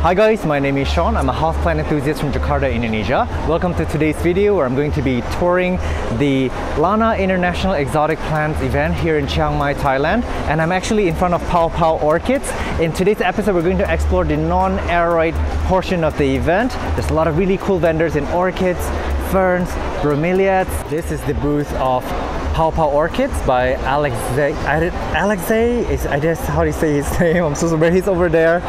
Hi guys, my name is Sean. I'm a houseplant enthusiast from Jakarta, Indonesia. Welcome to today's video where I'm going to be touring the LANNA International Exotic Plants event here in Chiang Mai, Thailand. And I'm actually in front of Pao Pao Orchids. In today's episode, we're going to explore the non-aroid portion of the event. There's a lot of really cool vendors in orchids, ferns, bromeliads. This is the booth of Pao Pao Orchids by Alexei. I guess how do you say his name? I'm so sorry, he's over there.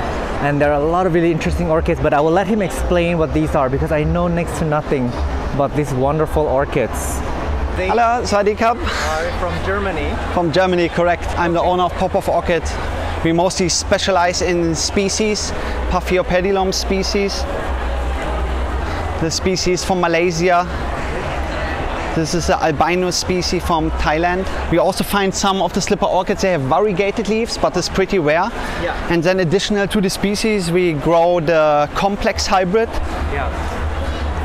And there are a lot of really interesting orchids, but I will let him explain what these are because I know next to nothing about these wonderful orchids. Hello, Sawadee Krab. Are from Germany. From Germany, correct. I'm the owner of Pao Pao Orchid. We mostly specialize in species, Paphiopedilum species. The species from Malaysia. This is the albino species from Thailand. We also find some of the slipper orchids, they have variegated leaves, but it's pretty rare. Yeah. And then additional to the species, we grow the complex hybrid. Yeah.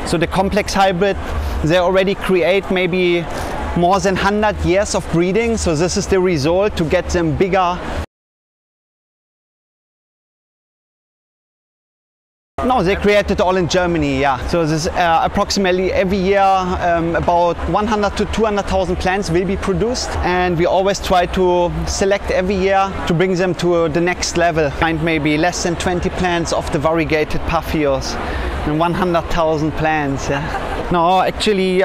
So the complex hybrid, they already create maybe more than 100 years of breeding. So this is the result to get them bigger. No, they created all in Germany, yeah. So this approximately every year about 100 to 200,000 plants will be produced, and we always try to select every year to bring them to the next level. Find maybe less than 20 plants of the variegated Paphios and 100,000 plants. Yeah. No, actually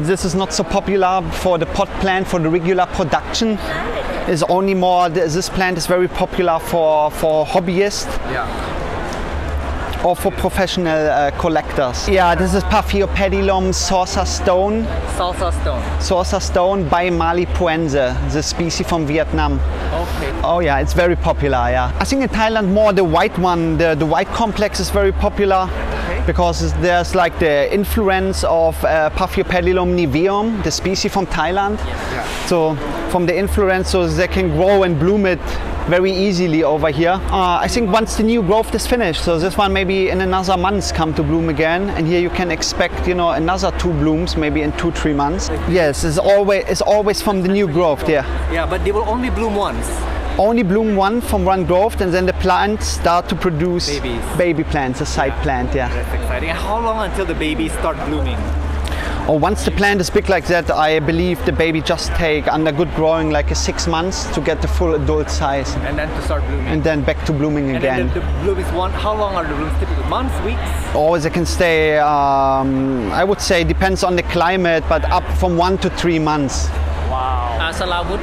this is not so popular for the pot plant, for the regular production. It's only more, this plant is very popular for hobbyists. Yeah. Or for professional collectors. Yeah, this is Paphiopedilum saucer stone. Salsa stone. Saucer stone by Malipoense, the species from Vietnam. Okay. Oh yeah, it's very popular, yeah. I think in Thailand more the white one, the white complex is very popular. Okay. Because there's like the influence of Paphiopedilum niveum, the species from Thailand. Yeah. So from the influence, so they can grow and bloom it very easily over here. I think once the new growth is finished, so this one maybe in another month come to bloom again, and here you can expect, you know, another 2 blooms maybe in 2-3 months. Yes, it's always from the new growth, yeah. Yeah, but they will only bloom once. Only bloom one from one growth, and then the plants start to produce baby plants, a side plant, yeah. That's exciting. And how long until the babies start blooming? Or once the plant is big like that, I believe the baby just take under good growing like 6 months to get the full adult size. And then to start blooming. And then back to blooming again. And then the bloom is how long are the blooms typically? Months, weeks? Or they can stay, I would say depends on the climate, but up from 1 to 3 months. Wow. Salawut,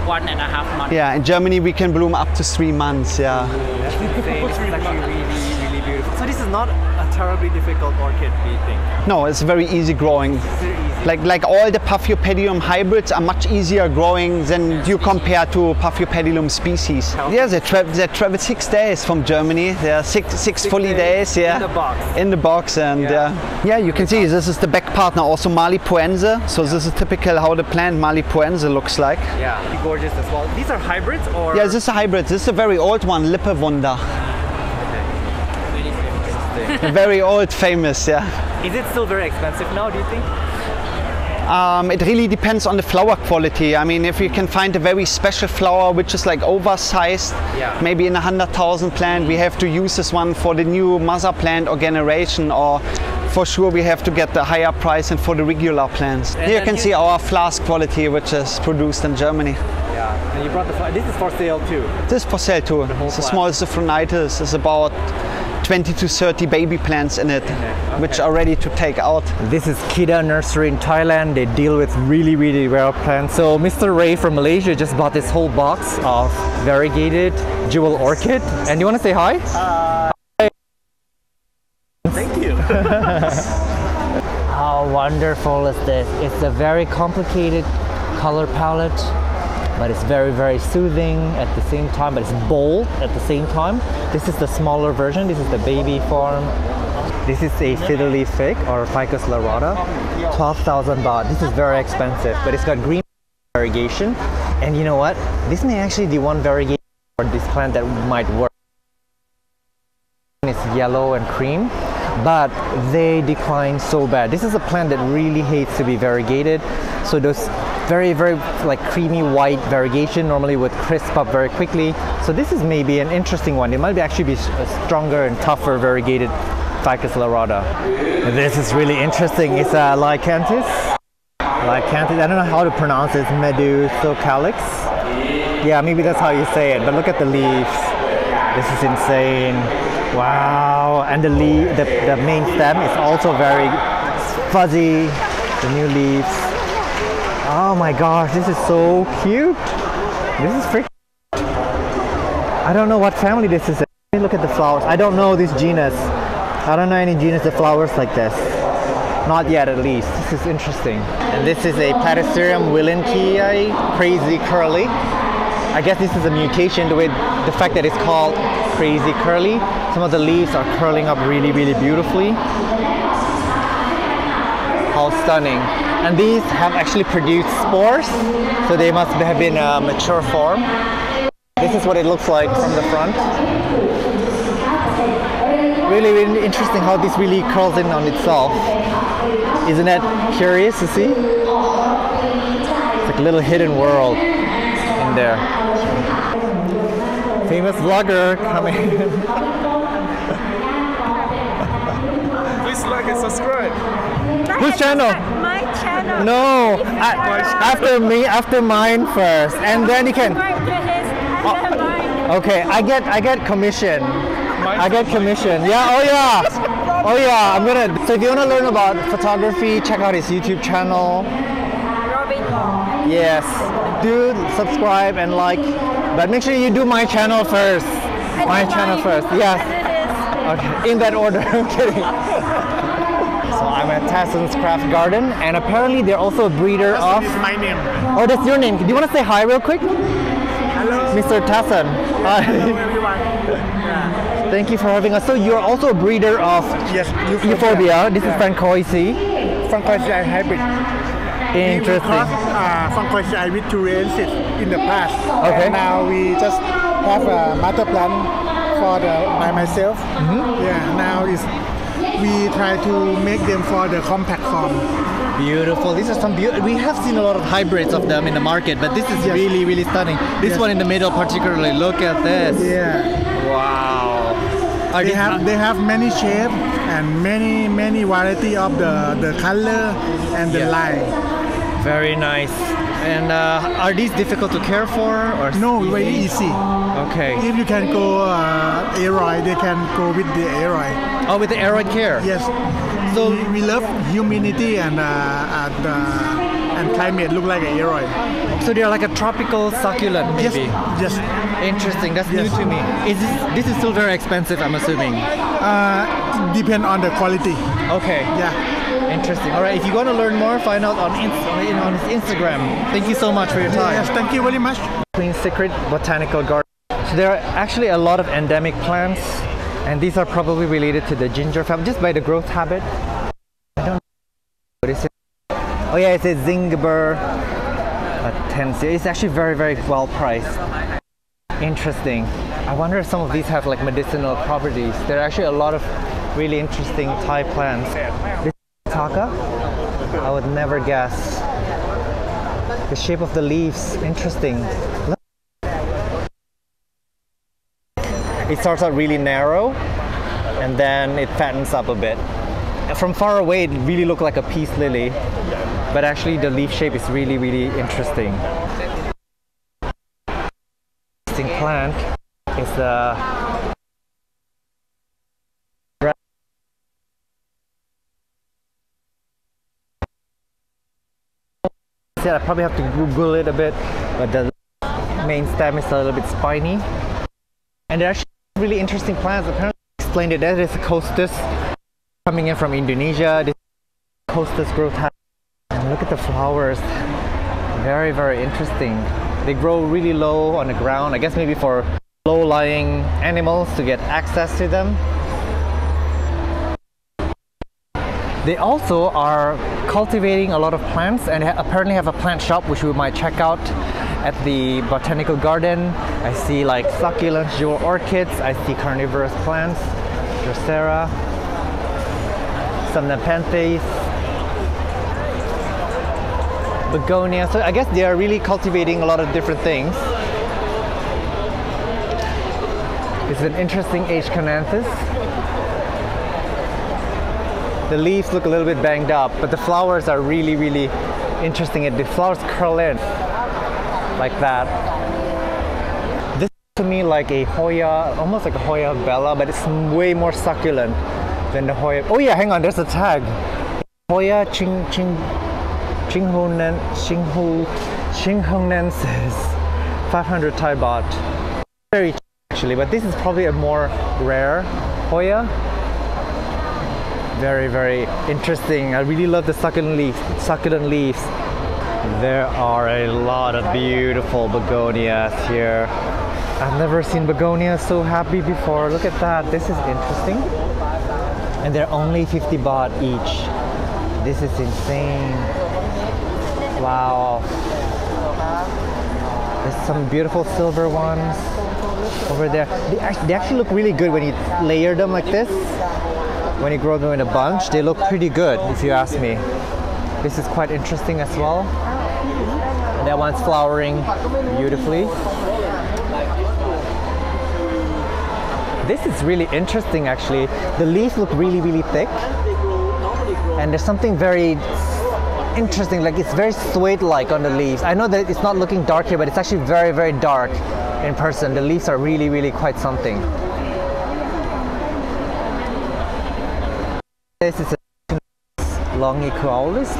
1.5 months. Yeah, in Germany we can bloom up to 3 months, yeah. That's insane. This is actually really beautiful. So this is not a terribly difficult orchid, do you think? No, it's very easy growing. Very easy. Like all the Paphiopedilum hybrids are much easier growing than you compare to Paphiopedilum species. Yeah, they travel 6 days from Germany. There are six fully days, yeah. In the box. In the box, and yeah, you can see this is the back partner, also Malipoense. So this is typical how the plant Malipoense looks like. Yeah, gorgeous as well. These are hybrids or? Yeah, this is a hybrid. This is a very old one, Lippewunder. Very old, famous, yeah. Is it still very expensive now, do you think? It really depends on the flower quality. I mean, if you can find a very special flower which is like oversized, maybe in 100,000 plant, we have to use this one for the new mother plant or generation, or for sure we have to get the higher price than for the regular plants. Here you can see our flask quality which is produced in Germany. Yeah, and you brought the this is for sale too? This is for sale too. It's a small Zophronitis. It's about 20 to 30 baby plants in it, which are ready to take out. This is Kida Nursery in Thailand. They deal with really rare plants. So Mr. Ray from Malaysia just bought this whole box of variegated jewel orchid. And you want to say hi? Thank you. How wonderful is this? It's a very complicated color palette, but it's very soothing at the same time, but it's bold at the same time. This is the smaller version. This is the baby form. This is a fiddly fig or Ficus lyrata, 12,000 baht. This is very expensive, but it's got green variegation. And you know what? This may actually be one variegation for this plant that might work. It's yellow and cream, but they decline so bad. This is a plant that really hates to be variegated. So those very, very like creamy white variegation, normally would crisp up very quickly. So this is maybe an interesting one. It might actually be a stronger and tougher variegated Ficus lyrata. This is really interesting. It's a Lycanthus. Lycanthus, I don't know how to pronounce it. Medusocalix. Yeah, maybe that's how you say it, but look at the leaves. This is insane. Wow, and the main stem is also very fuzzy, the new leaves. Oh my gosh, this is so cute. This is freaking... I don't know what family this is. Let me look at the flowers. I don't know this genus. I don't know any genus that flowers like this. Not yet, at least. This is interesting. And this is a Platycerium willinkii, crazy curly. I guess this is a mutation the way the fact that it's called crazy curly. Some of the leaves are curling up really, really beautifully. How stunning. And these have actually produced spores, so they must have been a mature form. This is what it looks like from the front. Really, really interesting how this really curls in on itself. Isn't that curious to see? It's like a little hidden world in there. Famous vlogger coming in. Please like and subscribe. Whose channel? My channel. No, after mine first, and then you can. Okay, I get commission. I get commission. Yeah. Oh yeah. Oh yeah. I'm gonna. So if you wanna learn about photography, check out his YouTube channel. Yes. Do subscribe and like, but make sure you do my channel first. My channel first. Yes. Okay. In that order. I'm kidding. So I'm at Tasson's Craft Garden, and apparently they're also a breeder of... This is my name. Oh, that's your name. Do you want to say hi real quick? Hello. Mr. Tasson. Hi. Hello everyone. Yeah. Thank you for having us. So you're also a breeder of Yes, Euphorbia. This is Francoisi. Francoisi hybrid. Interesting. Francoisi with Turiensis in the past. Okay. And now we just have a mother plant for by myself. Yeah. Now we try to make them for the compact form. Beautiful. These are some we have seen a lot of hybrids of them in the market, but this is really, really stunning. This one in the middle particularly. Look at this. Yeah. Wow. They have many shapes and many variety of the color and the line. Very nice. And are these difficult to care for, or No, very easy. Okay. If you can go aroid, they can go with the aroid. Oh, with the aroid care. Yes. So we love humidity and climate. Look like an aroid. So they're like a tropical succulent, maybe. Yes. Interesting. That's new to me. This is still very expensive, I'm assuming. Depend on the quality. Okay. Yeah. Interesting. All right. If you want to learn more, find out on his Instagram. Thank you so much for your time. Yes. Thank you very much. Queen's Secret Botanical Garden. So there are actually a lot of endemic plants, and these are probably related to the ginger family just by the growth habit. I don't know what is it. Oh yeah, it says Zingiber Tensia. It's actually very, very well priced. Interesting. I wonder if some of these have like medicinal properties. There are actually a lot of really interesting Thai plants. This is Taka. I would never guess. The shape of the leaves, interesting. Look. It starts out really narrow and then it fattens up a bit. From far away, it really looked like a peace lily, but actually the leaf shape is really, really interesting. Interesting plant is the I probably have to Google it a bit, but the main stem is a little bit spiny. And they're actually really interesting plants. Apparently, explained it. That is a costus coming in from Indonesia. This costus growth habit. And look at the flowers. Very, very interesting. They grow really low on the ground. I guess maybe for low-lying animals to get access to them. They also are cultivating a lot of plants and apparently have a plant shop which we might check out at the botanical garden. I see like succulents, jewel orchids, I see carnivorous plants, Drosera, some Nepenthes. begonia. So I guess they are really cultivating a lot of different things. It's an interesting Aschenanthus. The leaves look a little bit banged up, but the flowers are really, really interesting. The flowers curl in like that. This is to me like a Hoya, almost like a Hoya bella, but it's way more succulent than the Hoya. Oh yeah, hang on, there's a tag. Hoya Qinghonensis, 500 Thai baht. Very cheap actually, but this is probably a more rare Hoya. Very, very interesting. I really love the succulent leaves. There are a lot of beautiful begonias here. I've never seen begonias so happy before. Look at that. This is interesting. And they're only 50 baht each. This is insane. Wow. There's some beautiful silver ones over there. They actually look really good when you layer them like this. When you grow them in a bunch, they look pretty good if you ask me. This is quite interesting as well. And that one's flowering beautifully. This is really interesting actually. The leaves look really, really thick. And there's something very interesting, like it's very suede-like on the leaves. I know that it's not looking dark here, but it's actually very, very dark in person. The leaves are really, really quite something. This is a longicollis.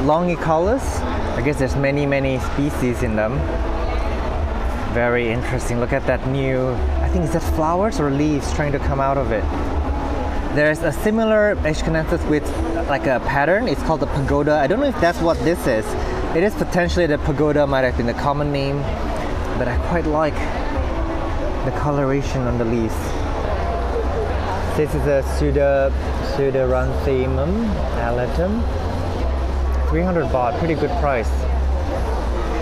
I guess there's many, many species in them. Very interesting. Look at that new, I think is that flowers or leaves trying to come out of it. There's a similar Aschenanthus with like a pattern. It's called the pagoda. I don't know if that's what this is. It is potentially the pagoda, might have been the common name, but I quite like the coloration on the leaves. This is a Pseudoranthemum alatum. 300 baht, pretty good price.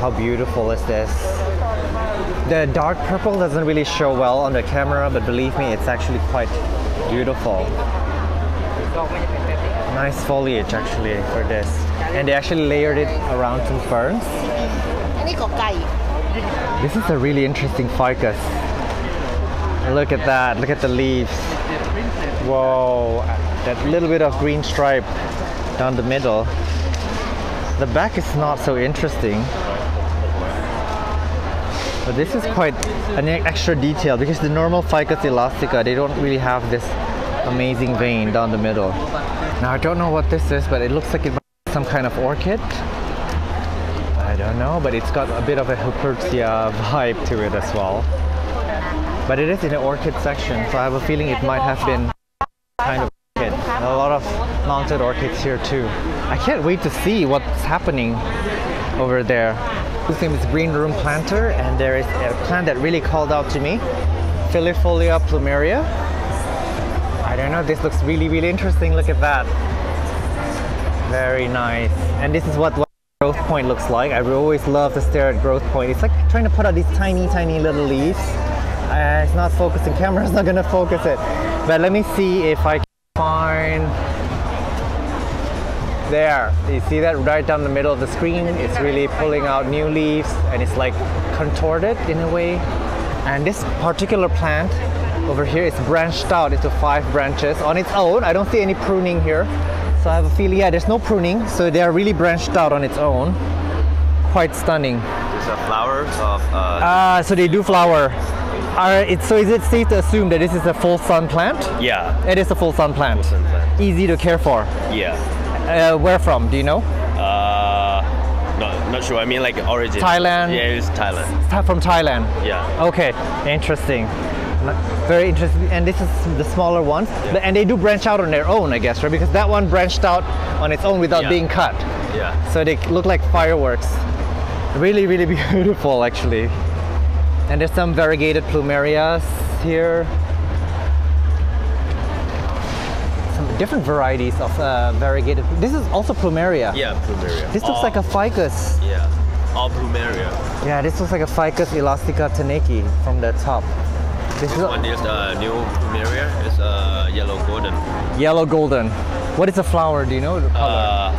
How beautiful is this? The dark purple doesn't really show well on the camera, but believe me, it's actually quite beautiful. Nice foliage actually for this. And they actually layered it around some ferns. This is a really interesting ficus. Look at that, look at the leaves. Whoa, that little bit of green stripe down the middle. The back is not so interesting. But this is quite an extra detail because the normal Ficus elastica, they don't really have this amazing vein down the middle. Now I don't know what this is, but it looks like it might be some kind of orchid. I don't know, but it's got a bit of a Hupertia vibe to it as well. But it is in the orchid section, so I have a feeling it might have been kind of orchid. A lot of mounted orchids here too. I can't wait to see what's happening over there. This name is Green Room Planter, and there is a plant that really called out to me, Filifolia plumeria. I don't know, this looks really, really interesting. Look at that. Very nice. And this is what growth point looks like. I always love to stare at growth point. It's like trying to put out these tiny, tiny little leaves. It's not focusing, camera's not gonna focus it. But let me see if I can find... There, you see that right down the middle of the screen? It's really pulling out new leaves and it's like contorted in a way. And this particular plant over here is branched out into 5 branches on its own. I don't see any pruning here. So I have a feeling, yeah, there's no pruning. So they are really branched out on its own. Quite stunning. These are flowers of... so they do flower. So is it safe to assume that this is a full sun plant? Yeah. It is a full sun plant. Full sun plant. Easy to care for. Yeah. Where from? Do you know? Not sure. I mean, like origin. Thailand. Yeah, it's Thailand. From Thailand. Yeah. Okay. Interesting. Very interesting. And this is the smaller ones. Yeah. And they do branch out on their own, I guess, right? Because that one branched out on its own without being cut. Yeah. So they look like fireworks. Really, really beautiful, actually. And there's some variegated plumerias here. Different varieties of variegated. This is also plumeria. Yeah, plumeria. This looks like a ficus. Yeah, all plumeria. Yeah, this looks like a Ficus elastica taneki from the top. This one is new plumeria. It's yellow golden. Yellow golden. What is the flower? Do you know the color?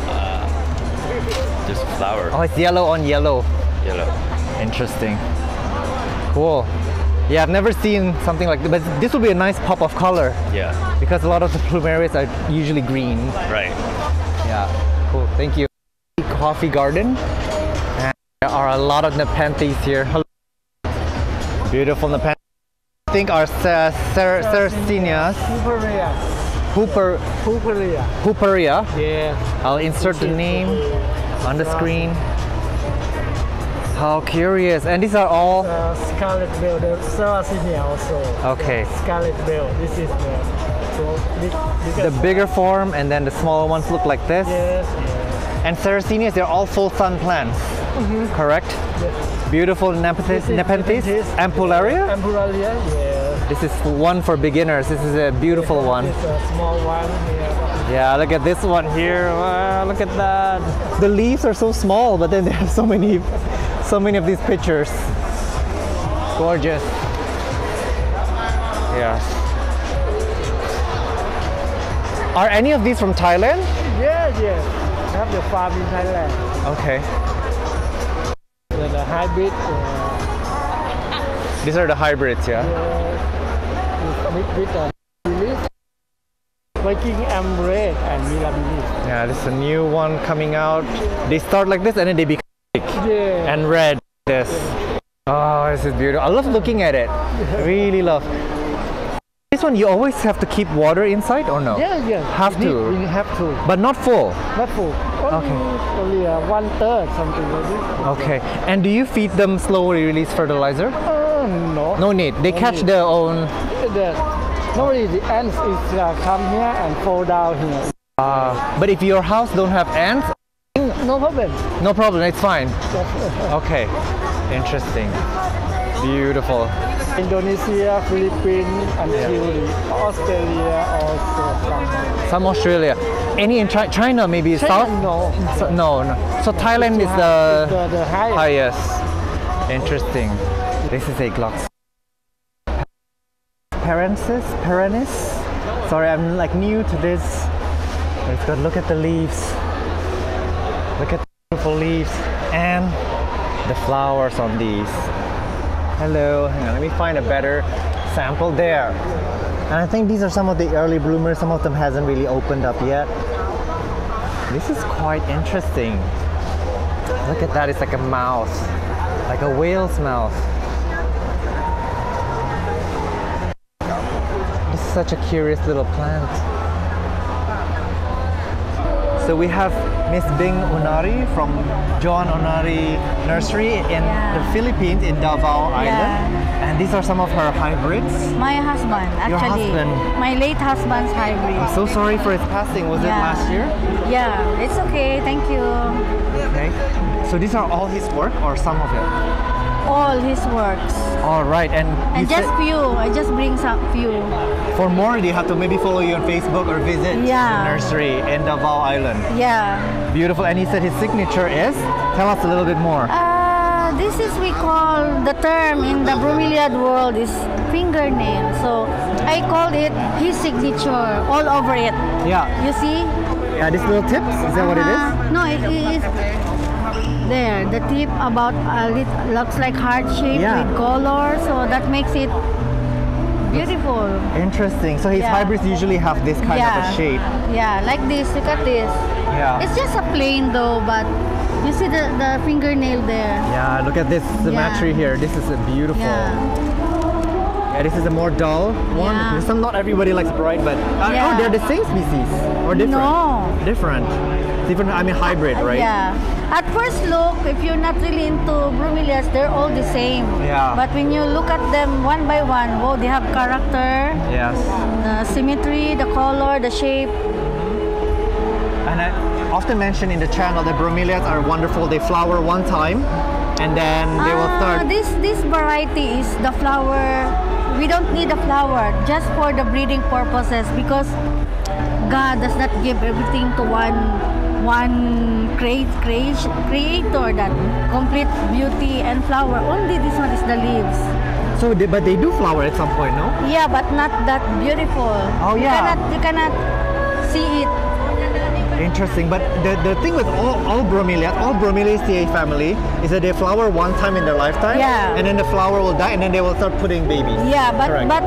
just flower. Oh, it's yellow on yellow. Yellow. Interesting. Cool. Yeah, I've never seen something like this, but this will be a nice pop of color Yeah. because a lot of the plumerias are usually green. Right. Yeah, cool. Thank you. Coffee garden. And there are a lot of nepenthes here. Hello. Beautiful nepenthes. I think are Sarracenias. Hooperia. Yeah. I'll insert the name on the screen. How curious. And these are all... Scarlet Bell, the Sarracenia also. Okay. Scarlet Bell, this is The bigger form and then the smaller ones look like this. Yes. And Sarracenias, they're all full sun plants. Correct? Yes. Beautiful nepenthes. Ampullaria? Ampullaria, yeah. This is one for beginners. This is a beautiful one. It's a small one here. Yeah, look at this one here. Wow, look at that. The leaves are so small, but then they have so many of these pictures. Gorgeous. Yeah. Are any of these from Thailand? Yes. Have the farm in Thailand. Okay. The hybrid. These are the hybrids, yeah? With Viking Red and Mirabilis. Yeah, this is a new one coming out. They start like this and then they become big and red. This. Oh, this is beautiful. I love looking at it. Really love. This one you always have to keep water inside or no? Yeah. Have to. We have to. But not full. Not full. Only 1/3, something like this. Okay. And do you feed them slowly release fertilizer? No. No need. They catch their own. Normally the ants is come here and fall down here. But if your house don't have ants, No problem. no problem. It's fine. Okay. Interesting. Beautiful. Indonesia, Philippines, and Chile, Australia also. Some Australia. Any in China maybe south? No. No. So Thailand is the highest. highest. Interesting. This is a Glox. Perennis? Sorry, I'm like new to this. Let's go look at the leaves. Look at the beautiful leaves and the flowers on these. Hello, hang on, let me find a better sample there. And I think these are some of the early bloomers. Some of them hasn't really opened up yet. This is quite interesting. Look at that, it's like a mouth. Like a whale's mouth. This is such a curious little plant. So we have Miss Bing Unari from John Unari Nursery in the Philippines in Davao Island. And these are some of her hybrids. My husband, actually. Your husband? My late husband's hybrid. I'm so sorry for his passing. Was it last year? Yeah, it's okay. Thank you. Okay. So these are all his work or some of it? All his works. All right. And just few. I just bring some few. For more, you have to maybe follow you on Facebook or visit the nursery in Davao Island. Yeah. Beautiful. And he said his signature is? Tell us a little bit more. This is, we call the term in the bromeliad world is fingernail. So I called it his signature all over it. Yeah. You see? Yeah, these little tips? Is that what it is? No, it is there. The tip about it looks like heart shape with color. So that makes it beautiful. Interesting. So his hybrids usually have this kind of a shape. Yeah, like this. Look at this. Yeah. It's just a plain though, but you see the fingernail there. Yeah, look at this symmetry here. This is a beautiful. Yeah, this is a more dull one. Yeah. Not everybody likes bright, but oh, they're the same species or different? No. Different. Different. I mean hybrid, right? Yeah. At first look, if you're not really into bromeliads, they're all the same. Yeah. But when you look at them one by one, wow, they have character. Yes. The symmetry, the color, the shape. And I often mention in the channel that bromeliads are wonderful. They flower one time, and then they will start. This variety is the flower. We don't need a flower just for the breeding purposes because God does not give everything to one creator that complete beauty and flower. Only this one is the leaves. So, but they do flower at some point, no? Yeah, but not that beautiful. Oh yeah. You cannot see it. Interesting, but the thing with all Bromeliaceae family is that they flower one time in their lifetime, Yeah. and then the flower will die, and then they will start putting babies. Yeah, Correct. but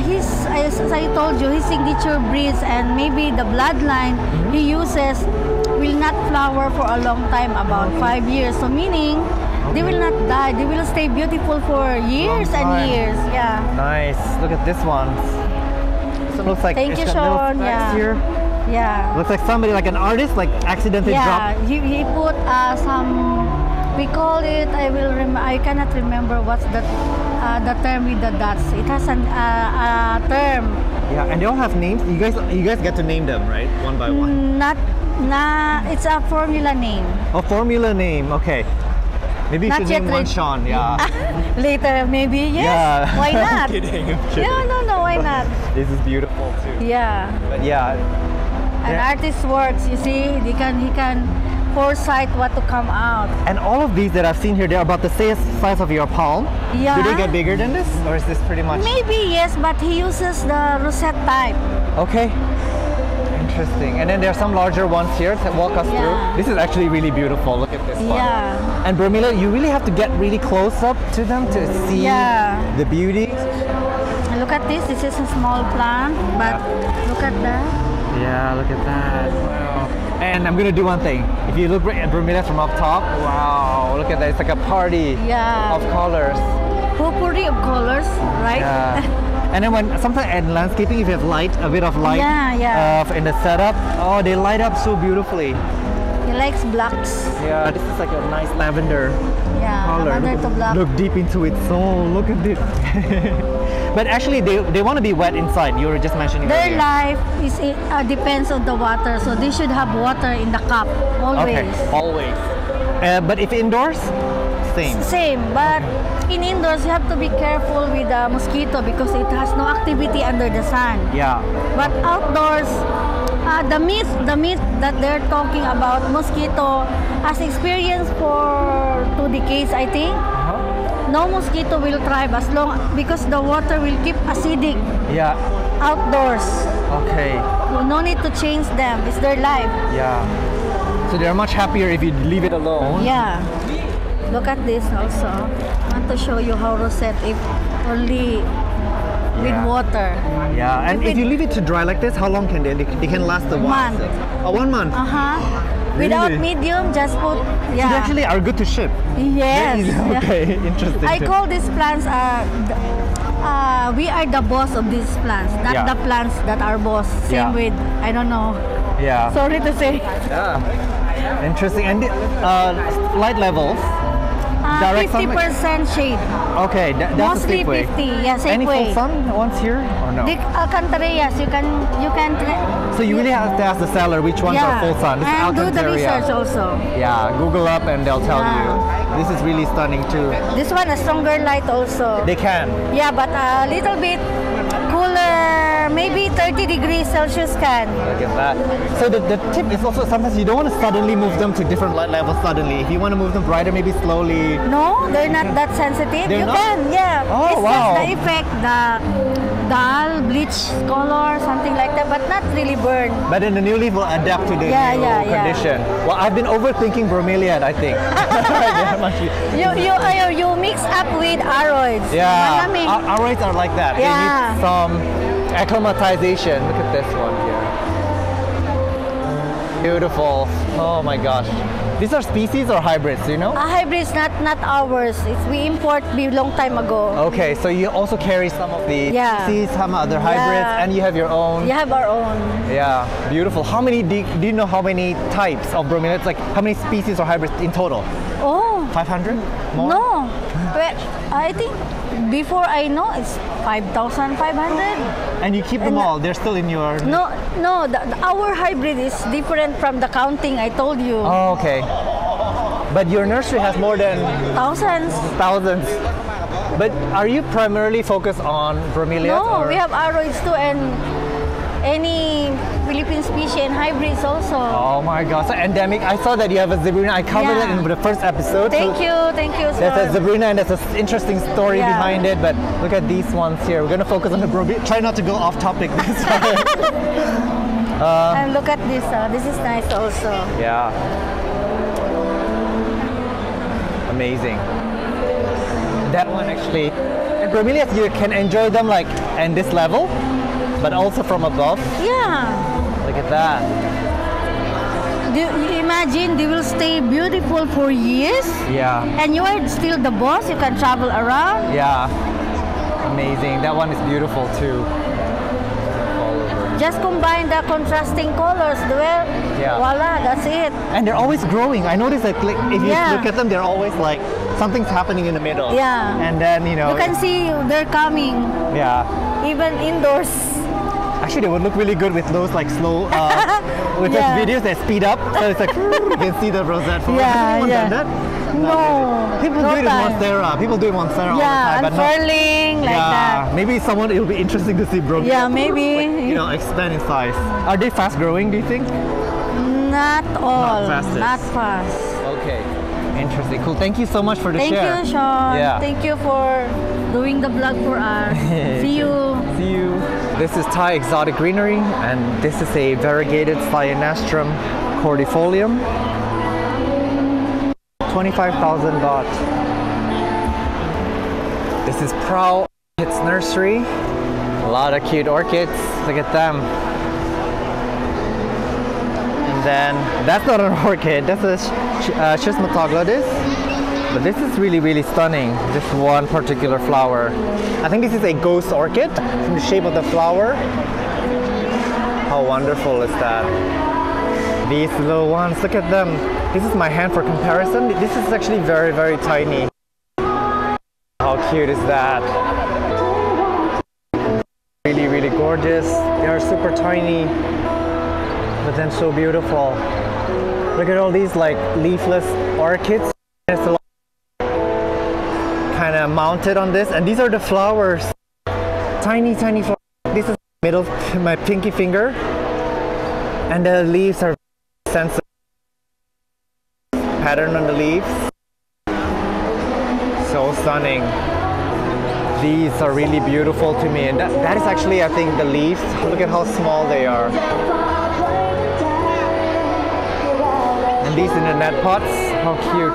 his, as I told you, his signature breeds and maybe the bloodline he uses will not flower for a long time, about 5 years. So meaning they will not die. They will stay beautiful for years Long time. and years. Yeah. Nice. Look at this one. This one looks like Thank you, it's got little Sean. specks Yeah. here. Yeah. Looks like somebody, like an artist, like accidentally Yeah. dropped. He put some. We call it. I cannot remember what's the term with the dots. It has a term. Yeah, and they all have names. You guys get to name them, right? One by one. It's a formula name. A formula name. Okay. Maybe you Not should yet name one ready. Sean. Yeah. Later, maybe. Yes. Yeah. Why not? I'm kidding. I'm kidding. No, why not? This is beautiful too. Yeah. But yeah. An Yeah. artist works, you see, he can foresight what to come out. And all of these that I've seen here, they're about the size of your palm. Yeah. Do they get bigger than this, or is this pretty much? Maybe yes, but he uses the rosette type. Okay. Interesting. And then there are some larger ones here to walk us Yeah. through. This is actually really beautiful. Look at this one. Yeah. And Bromelia, you really have to get really close up to them to see Yeah. the beauty. Look at this. This is a small plant, but look at that. Yeah, look at that. Wow. And I'm gonna do one thing. If you look at Bromelia from up top, wow, look at that. It's like a party Yeah. of colors. Potpourri of colors, right? Yeah. And then when sometimes in landscaping, if you have light, a bit of light in the setup, oh, they light up so beautifully. He likes blacks. Yeah, this is like a nice lavender Yeah, color. lavender to black. Look deep into its soul. Look at this. But actually, they want to be wet inside. You were just mentioning Their earlier. life is depends on the water, so they should have water in the cup always. Okay, always. But if indoors, same. Same, but in indoors you have to be careful with the mosquito because it has no activity under the sun. Yeah. But outdoors, the myth that they're talking about mosquito has experienced for 2 decades, I think. No mosquito will thrive as long because the water will keep acidic Yeah. outdoors. Okay. No need to change them. It's their life. Yeah. So they're much happier if you leave it alone. Yeah. Look at this also. I want to show you how rosette if only with Yeah. water. Yeah. And if you leave it to dry like this, how long can they? They can last a while. Month. Oh, 1 month. Without Really? medium, just put So they actually are good to ship. Yes. Yeah. Okay. Interesting. I call these plants we are the boss of these plants, not Yeah. the plants that are boss. Same Yeah. with I don't know. Yeah. Sorry to say. Yeah. Interesting. And light levels. Direct sunlight? 50% shade. Okay, that's Mostly a safe way. 50. Yeah, safe Any way. full sun once here or no? The Alcantarillas, you can. So you really have to ask the seller which ones are full sun. This is and do the Alcantarilla. research also. Yeah, Google up and they'll tell Yeah. you. This is really stunning too. This one a stronger light also. They can. Yeah, but a little bit cooler, maybe 30 degrees Celsius can. Look at that. So the tip is also sometimes you don't want to suddenly move them to different light levels suddenly. If you want to move them brighter, maybe slowly. No, they're not that sensitive. They're You not? can, yeah. Oh, it's wow. just the effect, the dull, bleach color, something like that, but not really burn. But then the new leaf will adapt to the Yeah, new yeah, yeah. condition. Well, I've been overthinking bromeliad, I think. You mix up with aroids. Yeah, Malamig. Aroids are like that. They Yeah. need some acclimatization. Look at this one here. Beautiful. Oh my gosh. These are species or hybrids, do you know? Hybrids, not ours. We import long time ago. Okay, so you also carry some of the Yeah. species, some other hybrids, Yeah. and you have your own. We have our own. Yeah, beautiful. How many, do you know how many types of bromeliads, like how many species or hybrids in total? Oh, 500? More? no. Well, I think before I know it's 5,500. And you keep them And- all, they're still in your... No, our hybrid is different from the counting I told you. Oh, okay. But your nursery has more than Thousands. thousands. But are you primarily focused on bromeliads? No, or? we have aroids too and any Philippine species and hybrids also. Oh my gosh, so endemic. I saw that you have a zebrina. I covered Yeah. it in the first episode. Thank so you, sir. There's a zebrina and there's an interesting story Yeah. behind it. But look at these ones here. We're gonna focus on the bromeliad. Try not to go off topic this time. And look at this. This is nice also. Yeah. Amazing. That one actually. And bromeliads, you can enjoy them like in this level, but also from above. Yeah. Look at that. You imagine they will stay beautiful for years. Yeah. And you are still the boss. You can travel around. Yeah. Amazing. That one is beautiful too. All over. Just combine the contrasting colors. Well, Yeah. voila, that's it. And they're always growing. I noticed that like, if you Yeah. look at them, they're always like something's happening in the middle. Yeah. And then you know. You can see they're coming, Yeah. even indoors. Actually, they would look really good with those like slow, with Yeah. those videos that speed up. So it's like you can see the rosette forward. Has Yeah, anyone yeah. done that? No. People no do it in time. Monstera. People do it in Monstera all the Yeah, time, but not. unfurling like Yeah, that. maybe someone it'll be interesting to see bromeliads. Yeah, maybe. You know, expand in size. Are they fast growing? Do you think? Not all. fastest. Not fast. Okay. Interesting. Cool. Thank you so much for the Thank share. you, Sean. Yeah. Thank you for doing the vlog for us. See you. See you. This is Thai exotic greenery, and this is a variegated Cyanastrum cordifolium. 25,000 baht. This is Prao Orchids Nursery. A lot of cute orchids. Look at them. And then that's not an orchid. That's a Schismatoglotis. But this is really, really stunning. This one particular flower. I think this is a ghost orchid from the shape of the flower. How wonderful is that? These little ones, look at them. This is my hand for comparison. This is actually very, very tiny. How cute is that? Really, really gorgeous. They are super tiny, but then so beautiful. Look at all these like leafless orchids. There's a lot kind of mounted on this, and these are the flowers. Tiny, tiny flowers. This is middle, my pinky finger, and the leaves are sensitive. Pattern on the leaves. So stunning. These are really beautiful to me, and that is actually, I think, the leaves. Look at how small they are. And these in the net pots, how cute.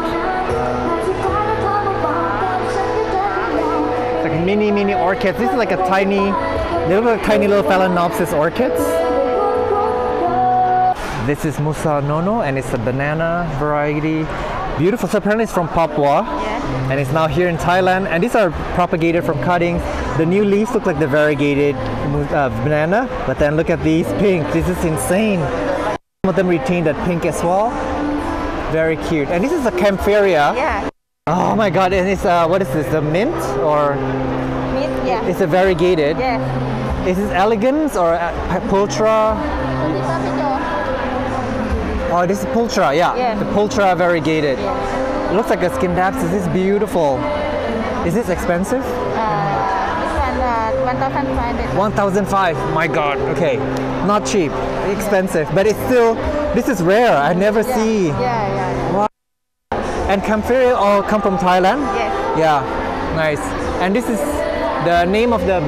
It's like mini orchids. This is like a tiny little Phalaenopsis orchids. This is Musa Nono, and it's a banana variety. Beautiful. So apparently it's from Papua, and it's now here in Thailand. And these are propagated from cuttings. The new leaves look like the variegated banana, but then look at these pink. This is insane. Some of them retain that pink as well. Very cute. And this is a Campharia. Yeah. Oh my god, and it's what is this, the mint or? Meat, yeah. It's a variegated. Yes. Is this elegans or Pultra? Oh, this is Pultra, yeah. Yeah. The Pultra variegated. Yeah. It looks like a Scindapsus. This is beautiful. Is this expensive? This one, 1,500. 1,500. My god. Okay. Not cheap. Expensive. But it's still, this is rare. I never see. Yeah. Wow. And Campharia all come from Thailand? Yes. Yeah. Nice. And this is the name of the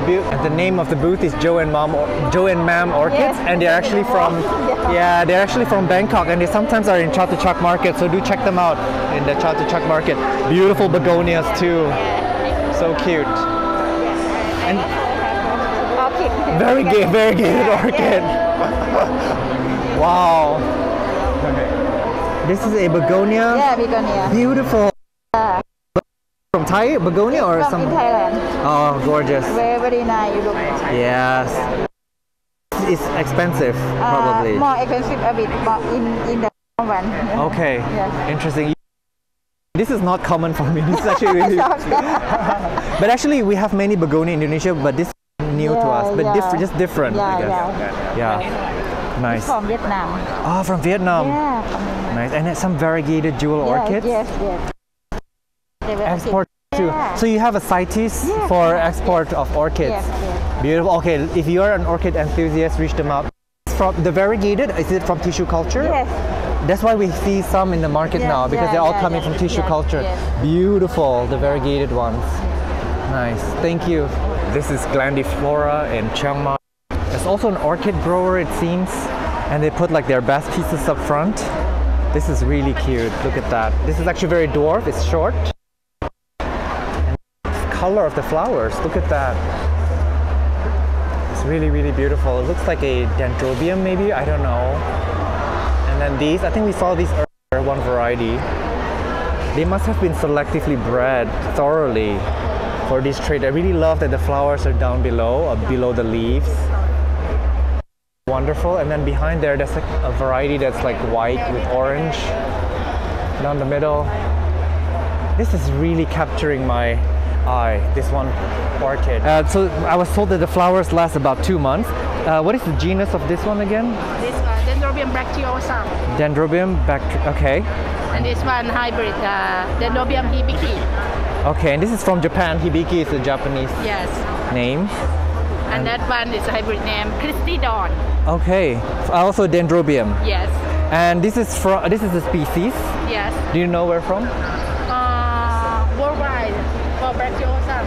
booth is Joe and Mom Orchids, Yes. and they're actually from they're actually from Bangkok, and they sometimes are in Chatuchak Market, so do check them out in the Chatuchak Market. Beautiful begonias too. So cute. And variegated orchid. Wow. This is a begonia. Yeah, begonia. Beautiful. From Thai begonia or From some? in Thailand. Oh, gorgeous. Very nice. You look. Yes. It's expensive, probably. More expensive a bit, but in the one. Okay. Yes. Interesting. This is not common for me. This is actually really. But actually, we have many begonia in Indonesia, but this is new to us. But just different, I guess. Yeah. Nice. From Vietnam. Oh, from Vietnam. Yeah. Nice. And some variegated jewel orchids. Yes. They will Export too. Yeah. So you have a CITES for export of orchids. Yes. Beautiful. Okay, if you are an orchid enthusiast, reach them out. From the variegated, is it from tissue culture? Yes. That's why we see some in the market now, because they're all coming from tissue culture. Yes. Beautiful, the variegated ones. Nice. Thank you. This is Glandiflora in Chiang Mai. It's also an orchid grower, it seems. And they put like their best pieces up front. This is really cute. Look at that. This is actually very dwarf. It's short. And the color of the flowers. Look at that. It's really, really beautiful. It looks like a dendrobium maybe. I don't know. And then these, I think we saw these earlier, one variety. They must have been selectively bred thoroughly for this trait. I really love that the flowers are down below, below the leaves. Wonderful. And then behind there, there's like a variety that's like white with orange down the middle. This is really capturing my eye, this one orchid. So I was told that the flowers last about 2 months. What is the genus of this one again? This Dendrobium bracteosum. Dendrobium okay. And this one hybrid, Dendrobium hibiki. Okay, and this is from Japan. Hibiki is a Japanese Yes. name. And that one is a hybrid name, Christidon. Okay, also Dendrobium. Yes. And this is the species. Yes. Do you know where from? Worldwide for bracteosum.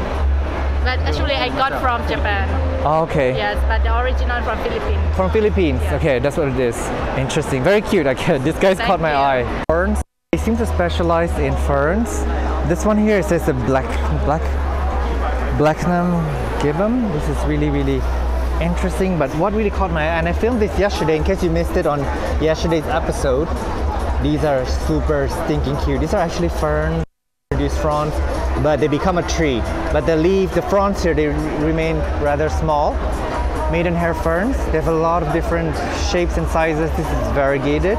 But actually I got from Japan. Okay. Yes, but the original from Philippines. From Philippines. Yeah. Okay, that's what it is. Interesting. Very cute. Okay, this guy's caught my eye. Ferns. They seem to specialize in ferns. This one here, it says the Blacknam gibbon. This is really, really interesting. But what really caught my eye, and I filmed this yesterday in case you missed it on yesterday's episode. These are super stinking cute. These are actually ferns, produce fronds, but they become a tree. But the fronds here, they remain rather small. Maidenhair ferns. They have a lot of different shapes and sizes. This is variegated.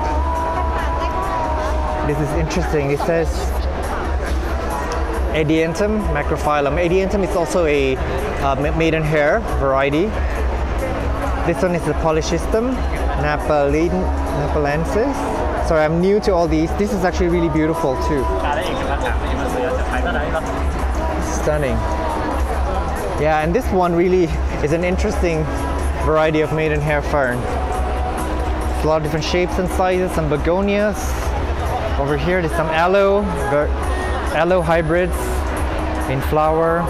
This is interesting. It says Adiantum macrophyllum. Adiantum is also a maidenhair variety. This one is the Polyschistum napalensis. Sorry, I'm new to all these. This is actually really beautiful too. Stunning. Yeah, and this one really is an interesting variety of maidenhair fern. It's a lot of different shapes and sizes. Some begonias. Over here, there's some aloe hybrids in flower.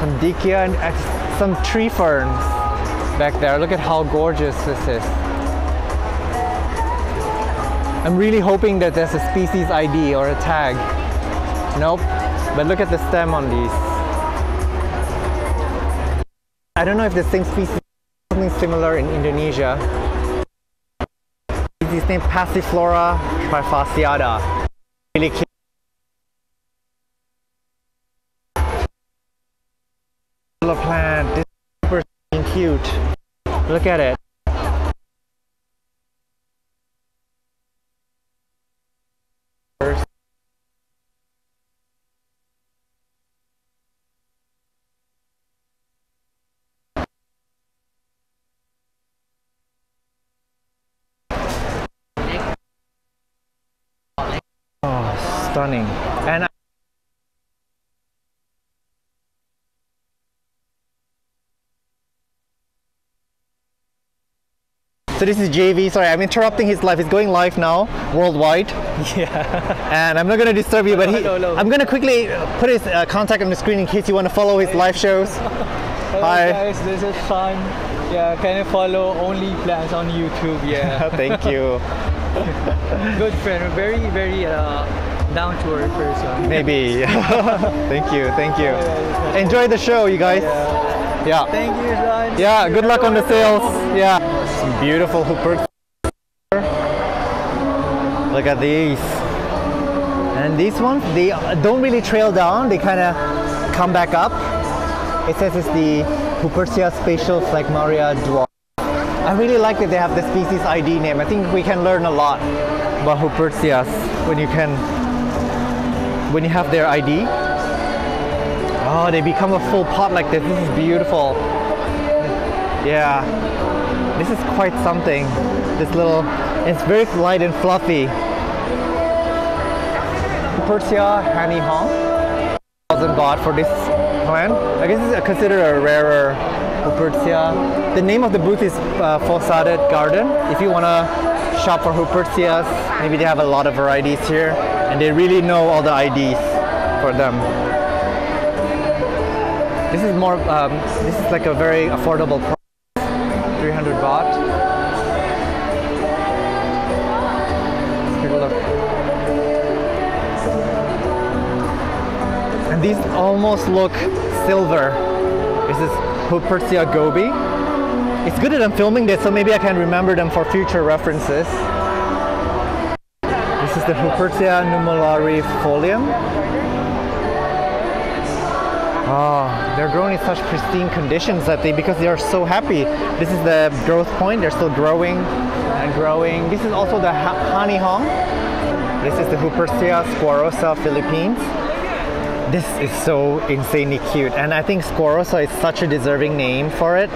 Some dickia and some tree ferns back there. Look at how gorgeous this is. I'm really hoping that there's a species ID or a tag. Nope, but look at the stem on these. I don't know if the same species, something similar in Indonesia. It's named Passiflora trifasciata. Really cute. Plant. This is super cute. Look at it. Oh, stunning. And so this is JV. Sorry, I'm interrupting his life. He's going live now, worldwide. Yeah. And I'm not going to disturb you, but I'm going to quickly put his contact on the screen in case you want to follow his live shows. Hello Hi. guys, this is Sean. Yeah, can you follow Only Plants on YouTube? Yeah. Thank you. Good friend, very, very down-to-earth person. Maybe. Thank you. Thank you. Enjoy the show, you guys. Yeah. Thank you, Sean. Yeah, good luck on the sales. Yeah. Some beautiful hoopers. Look at these. And these ones, they don't really trail down, they kind of come back up. It says it's the Hupertia spatial phlegmaria dwarf. I really like that they have the species ID name. I think we can learn a lot about Hupertias when you have their ID. Oh, they become a full pot like this. This is beautiful. Yeah, this is quite something. This little, it's very light and fluffy. Hupertia Hanny Hong. 1,000 baht for this plant. I guess it's considered a rarer Hupertia. The name of the booth is Fossaded Garden. If you want to shop for Hupertias, maybe they have a lot of varieties here and they really know all the IDs for them. This is more, this is like a very affordable price. 300 baht. Let's take a look. And these almost look silver. This is Hupertia gobi. It's good that I'm filming this, so maybe I can remember them for future references. This is the Hupertia nummulariifolium. Oh, they're growing in such pristine conditions that because they are so happy. This is the growth point. They're still growing and growing. This is also the honey hong. This is the Hupertia squarosa Philippines. This is so insanely cute, and I think squarosa is such a deserving name for it.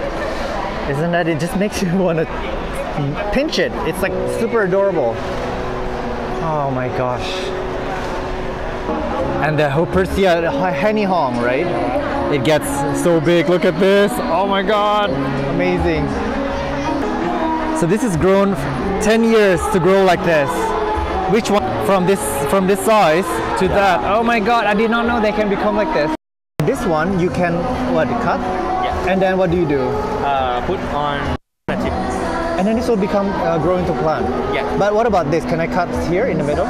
Isn't that? It just makes you want to pinch it. It's like super adorable. Oh my gosh. And the Hupertia honey hong, right? It gets so big. Look at this. Oh my god. Amazing. So this has grown 10 years to grow like this. Which one? From this size to that. Oh my god, I did not know they can become like this. This one you can what, cut? Yeah. And then what do you do? Put on a tip. And then this will become grow into plant. Yeah. But what about this? Can I cut here in the middle?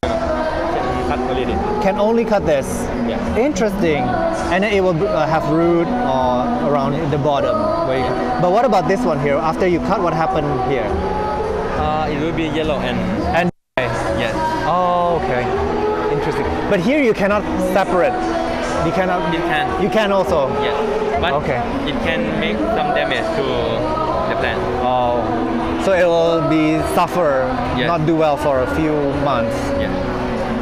Cut already. Can only cut this. Yeah. Interesting. And then it will have root around the bottom. But what about this one here? After you cut, what happened here? It will be yellow and yes. Oh, okay. Interesting. But here you cannot separate. You cannot. It can. You can also. Yes. But okay. It can make some damage to the plant. Oh. So it will be suffer, yes. Not do well for a few months. Yes.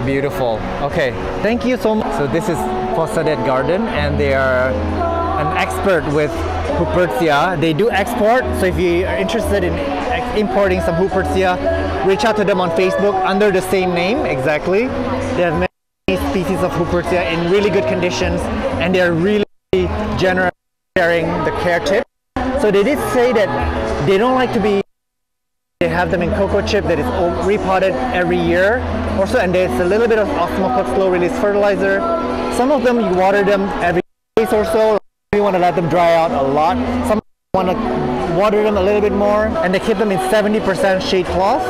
Beautiful. Okay. Thank you so much. So this is Posadet Garden, and they are an expert with Hupertia. They do export. So if you are interested in importing some Hupertia, reach out to them on Facebook under the same name exactly. They have many species of Hupertia in really good conditions, and they're really generous sharing the care tip. So they did say that they don't like to be. They have them in cocoa chip that is repotted every year or so, and there's a little bit of osmocote slow release fertilizer. Some of them you water them every days or so. You want to let them dry out a lot. Some want to water them a little bit more, and they keep them in 70% shade cloth.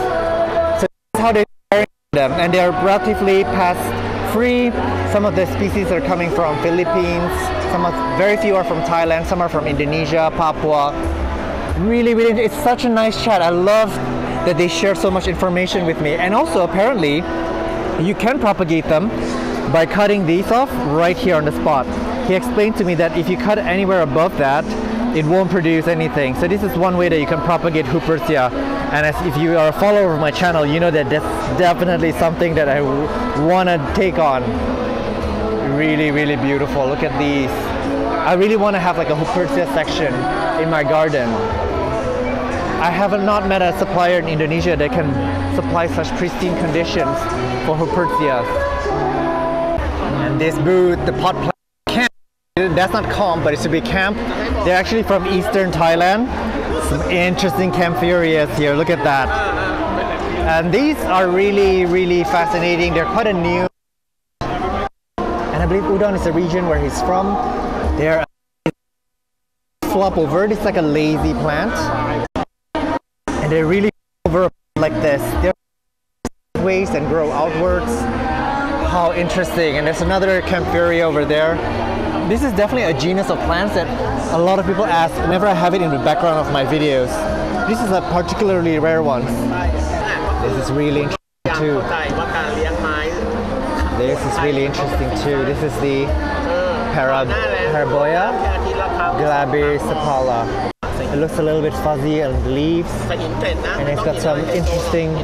So that's how they carry them, and they are relatively pest free. Some of the species are coming from Philippines. Very few are from Thailand. Some are from Indonesia, Papua. Really, it's such a nice chat. I love that they share so much information with me. And also, apparently, you can propagate them by cutting these off right here on the spot. He explained to me that if you cut anywhere above that, it won't produce anything. So this is one way that you can propagate Hupertia. And if you are a follower of my channel, you know that that's definitely something that I want to take on. Really, really beautiful. Look at these. I really want to have like a Hupertia section in my garden. I have not met a supplier in Indonesia that can supply such pristine conditions for Hupertia. And this booth, the pot plant camp, that's not comp, but it's to be camp. They're actually from eastern Thailand. Some interesting camphorias here, look at that. And these are really, really fascinating. They're quite a new. And I believe Udon is the region where he's from. They're flop over. It's like a lazy plant. And they really over like this. They're ways and grow outwards. How interesting. And there's another camphoria over there. This is definitely a genus of plants that a lot of people ask whenever I have it in the background of my videos. This is a particularly rare one. This is really interesting too. This is really interesting too. This is the Paraboya glabrisepala. It looks a little bit fuzzy on the leaves, and it's got some interesting,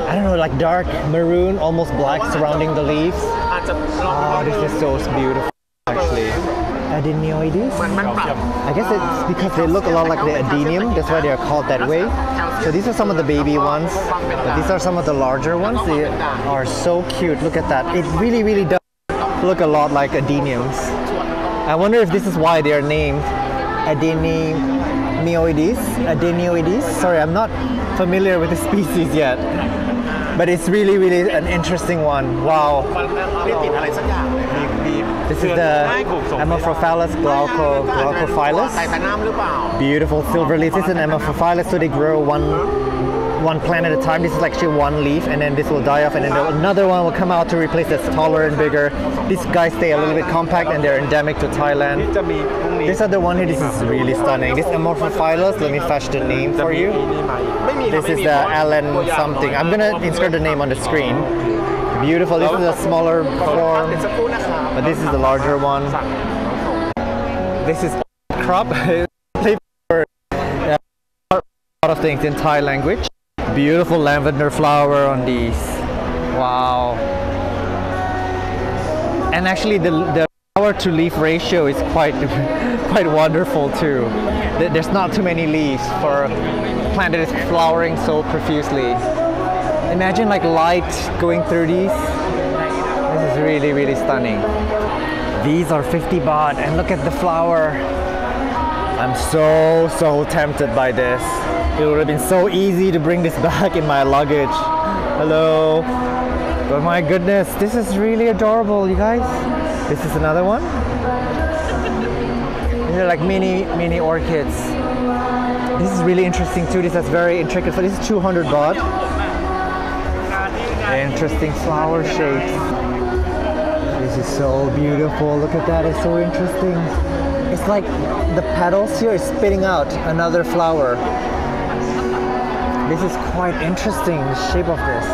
I don't know, like dark maroon, almost black surrounding the leaves. Oh, this is so beautiful actually. Adenioides? I guess it's because they look a lot like the adenium, that's why they are called that way. So these are some of the baby ones, but these are some of the larger ones. They are so cute, look at that. It really, really does look a lot like adeniums. I wonder if this is why they are named Adenioides. Sorry, I'm not familiar with the species yet. But it's really, really an interesting one. Wow. This is the Amorphophallus glaucophyllus. Beautiful silver leaf. This is an Amorphophallus, so they grow one plant at a time. This is actually one leaf, and then this will die off, and then another one will come out to replace that's taller and bigger. These guys stay a little bit compact, and they're endemic to Thailand. This other one here, this is really stunning. This Amorphophallus, let me fetch the name for you. This is the Allen something. I'm gonna insert the name on the screen. Beautiful. This is a smaller form, but this is the larger one. This is crop. A lot of things in Thai language. Beautiful lavender flower on these. Wow. And actually the flower to leaf ratio is quite wonderful too. There's not too many leaves for a plant that is flowering so profusely. Imagine like light going through these. This is really stunning. These are 50 baht, and look at the flower. I'm so tempted by this. It would have been so easy to bring this back in my luggage. Hello. But my goodness, this is really adorable, you guys. This is another one. These are like mini orchids. This is really interesting too. This is very intricate. So this is 200 baht. Interesting flower shapes. This is so beautiful. Look at that. It's so interesting. It's like the petals here is spitting out another flower. This is quite interesting, the shape of this.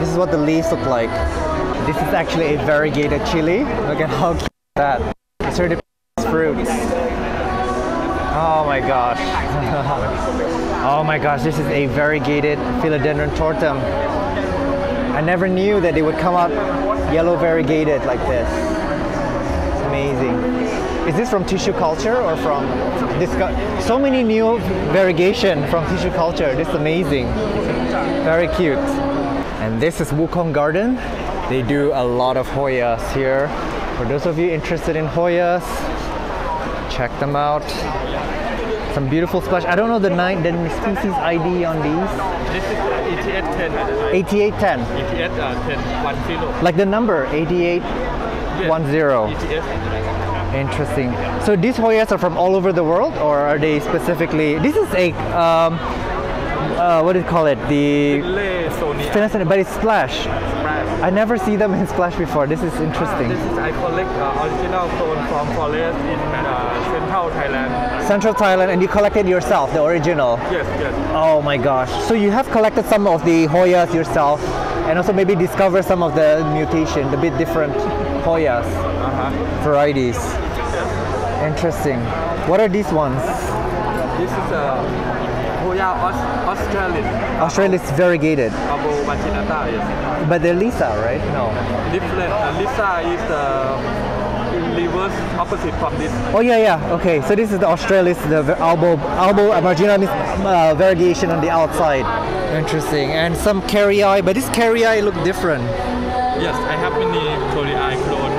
This is what the leaves look like. This is actually a variegated chili. Look at how cute that. It's already fruits. Oh my gosh. Oh my gosh, this is a variegated Philodendron tortum. I never knew that they would come out yellow variegated like this. It's amazing. Is this from tissue culture or from this? So many new variegation from tissue culture. This is amazing. Very cute. And this is Wukong Garden. They do a lot of Hoyas here. For those of you interested in Hoyas, check them out. Some beautiful splash. I don't know the species ID on these. This is 8810. 8810. 8810. 1 kilo. Like the number 8810. Interesting. So these Hoyas are from all over the world, or are they specifically? This is a what do you call it? The but it's splash. I never see them in splash before. This is interesting. This is I collect original clone from forest in central Thailand. Central Thailand, and you collected yourself, the original. Yes. Oh my gosh. So you have collected some of the Hoyas yourself, and also maybe discover some of the mutation, the bit different Hoyas varieties. Interesting. What are these ones? This is a Hoya Australis. Australis variegated. Yes. But they're Lisa, right? No. Different. Lisa is the reverse opposite from this. Oh yeah. Okay. So this is the Australis, the albo marginalis variegation on the outside. Interesting. And some carrii, but this carrii look different. Yes, I have many carrii clone.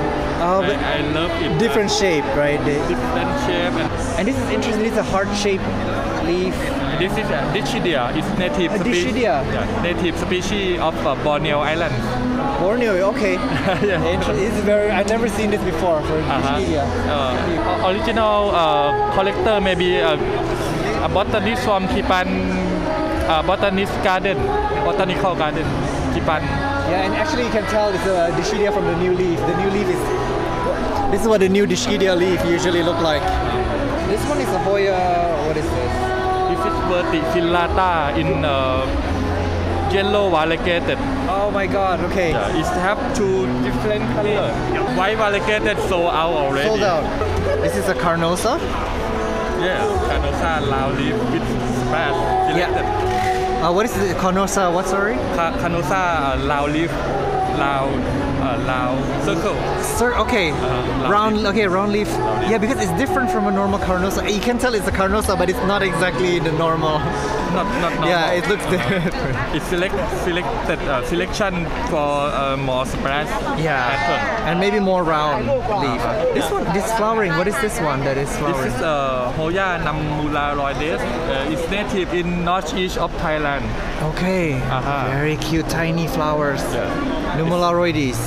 Oh, but I love it. Different shape, right? Different shape. And this is interesting. This is a heart-shaped leaf. This is a Dischidia. It's native species. Native species of Borneo Island. Borneo, okay. This is very. I've never seen this before for Dischidia. Original collector maybe a botanist from Kipan, botanical garden, Kipan. Yeah, and actually you can tell it's a Dischidia from the new leaf. The new leaf is. This is what the new Dischidia leaf usually look like. This one is a Hoya. What is this? This is verticillata in yellow variegated. Oh my God! Okay. Yeah, it have two different colors. White variegated sold out already. Sold out. This is a Carnosa. Yeah, Carnosa Lao leaf with splash selected. Yeah. What is it? Carnosa? What? Sorry. Carnosa Lao leaf. Lao circle. Okay. Round leaf. Yeah, because it's different from a normal Carnosa. You can tell it's a Carnosa, but it's not exactly the normal. Not normal. Yeah, it looks different. It's selection for more splash. Yeah. Pattern. And maybe more round leaf. This flowering. What is this one that is flowering? This is Hoya Non-Aroids. It's native in northeast of Thailand. Okay. Very cute, tiny flowers. Yeah. Non-Aroids.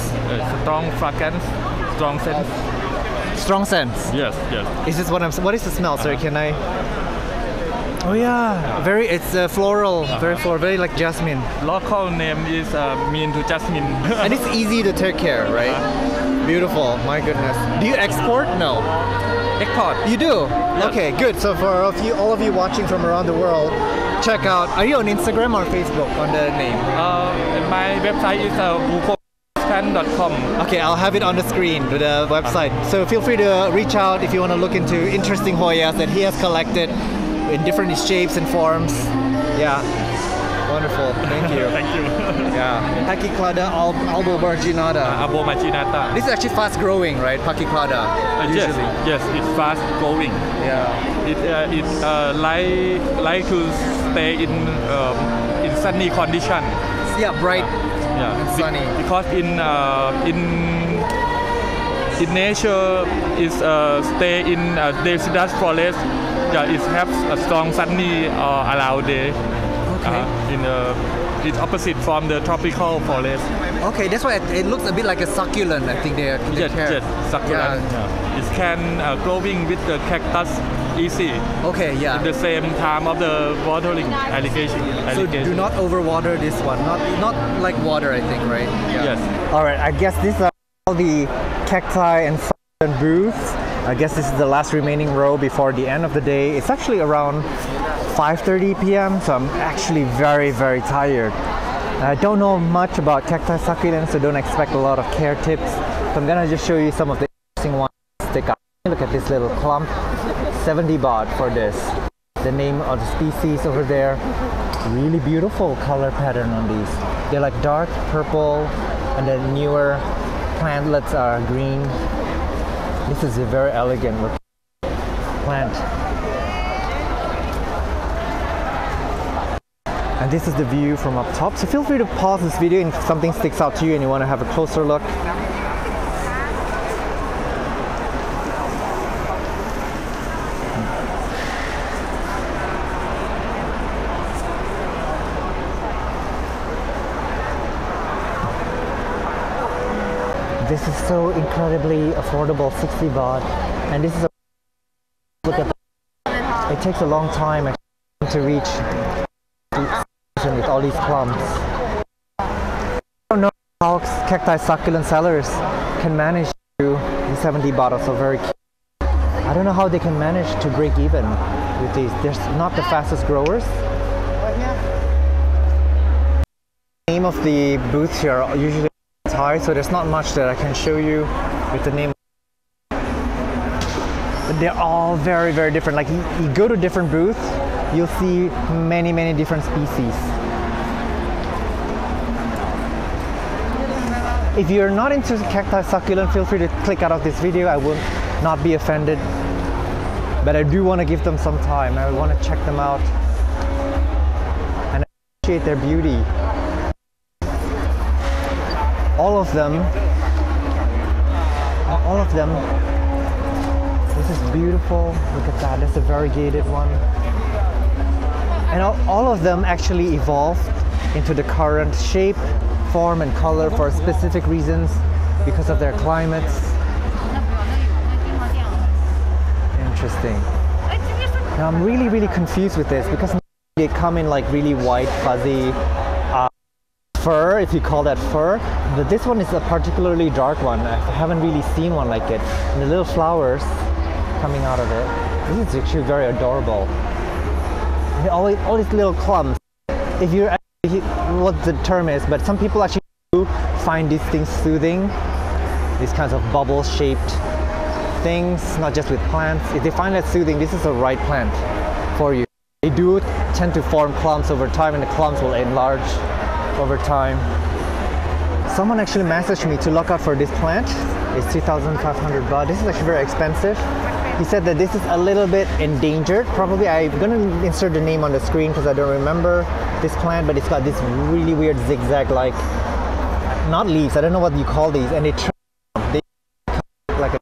Strong fragrance. strong scent. Strong scents. Yes, yes. Is this what I'm? What is the smell? Sorry, can I? Oh yeah, very. It's floral, very floral, very like jasmine. Local name is mean to jasmine. And it's easy to take care, right? Beautiful. My goodness. Do you export? No. Export. You do? Okay, good. So for all of you watching from around the world, check out. Are you on Instagram or Facebook on the name? My website is buko.com. Okay, I'll have it on the screen with the website. So feel free to reach out if you want to look into interesting Hoyas that he has collected in different shapes and forms. Yeah. Wonderful. Thank you. Thank you. Yeah. Pachyclada albomarginata. Albomarginata. This is actually fast growing, right? Pachyclada. Yes, yes, it's fast growing. Yeah. It like to stay in sunny condition. Yeah, bright. Yeah, and sunny. Because in nature is stay in deciduous forest. Yeah, it has a strong sunny around day. Okay. It's opposite from the tropical forest. Okay, that's why it looks a bit like a succulent. I think they Yes, care. yes, succulent. Yeah. It can growing with the cactus easy. Okay, yeah. At the same time of the watering irrigation. So do not overwater this one. Not like water, I think, right? Yeah. Yes. All right. I guess these are all the cacti and succulent booths. I guess this is the last remaining row before the end of the day. It's actually around 5:30 p.m. So I'm actually very, very tired. I don't know much about cacti succulents, so don't expect a lot of care tips. So I'm gonna just show you some of the interesting ones. Stick out. Look at this little clump. 70 baht for this. The name of the species over there. Really beautiful color pattern on these. They're like dark purple, and the newer plantlets are green. This is a very elegant looking plant. And this is the view from up top. So feel free to pause this video if something sticks out to you and you want to have a closer look. This is so incredibly affordable, 60 baht. And this is a look at that. It takes a long time to reach with all these clumps. I don't know how cacti succulent sellers can manage to the 70 baht are so very cute. I don't know how they can manage to break even with these. They're not the fastest growers. The name of the booths here are usually Thai, so there's not much that I can show you with the name. But they're all very, very different. Like you go to different booths, you'll see many, many different species. If you're not into cacti succulent, feel free to click out of this video. I will not be offended. But I do want to give them some time. I want to check them out and appreciate their beauty. All of them, this is beautiful. Look at that, that's a variegated one. And all of them actually evolved into the current shape, form and color for specific reasons because of their climates. Interesting. Now I'm really, really confused with this because they come in like really white, fuzzy, fur, if you call that fur, but this one is a particularly dark one. I haven't really seen one like it. And the little flowers coming out of it. This is actually very adorable. And all these little clumps. If you're actually, what the term is, but some people actually do find these things soothing. These kinds of bubble-shaped things, not just with plants. If they find that soothing, this is the right plant for you. They do tend to form clumps over time, and the clumps will enlarge over time. Someone actually messaged me to look out for this plant. It's 2,500 baht. This is actually very expensive. He said that this is a little bit endangered. Probably I'm gonna insert the name on the screen because I don't remember this plant, but it's got this really weird zigzag like, not leaves, I don't know what you call these, and they like a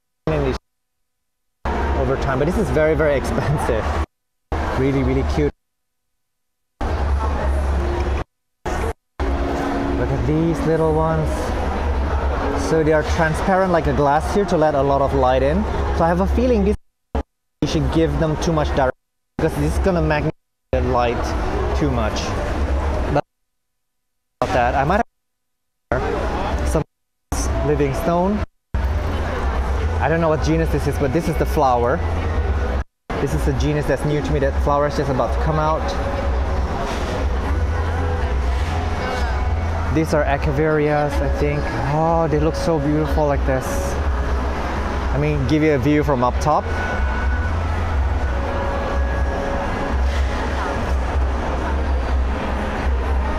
over time, but this is very, very expensive. Really, really cute. Look at these little ones. So they are transparent like a glass here to let a lot of light in. So I have a feeling this you should give them too much direction because this is gonna magnify the light too much. But about that, I might have some living stone. I don't know what genus this is, but this is the flower. This is a genus that's new to me. That flower is just about to come out. These are Echeverias, I think. Oh, they look so beautiful like this. I mean, give you a view from up top.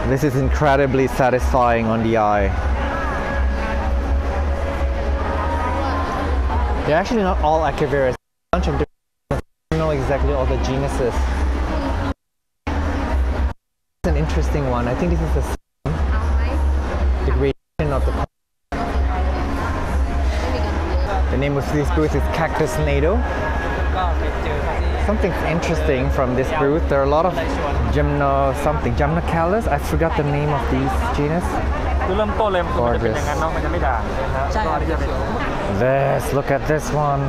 This is incredibly satisfying on the eye. They're actually not all Echeverias. A bunch of different. I don't know exactly all the genuses. It's an interesting one. I think this is a degradation of the name of this booth is Cactus Nado. Something interesting from this booth. There are a lot of Gymnocallis. I forgot the name of these genus. Gorgeous. This, look at this one.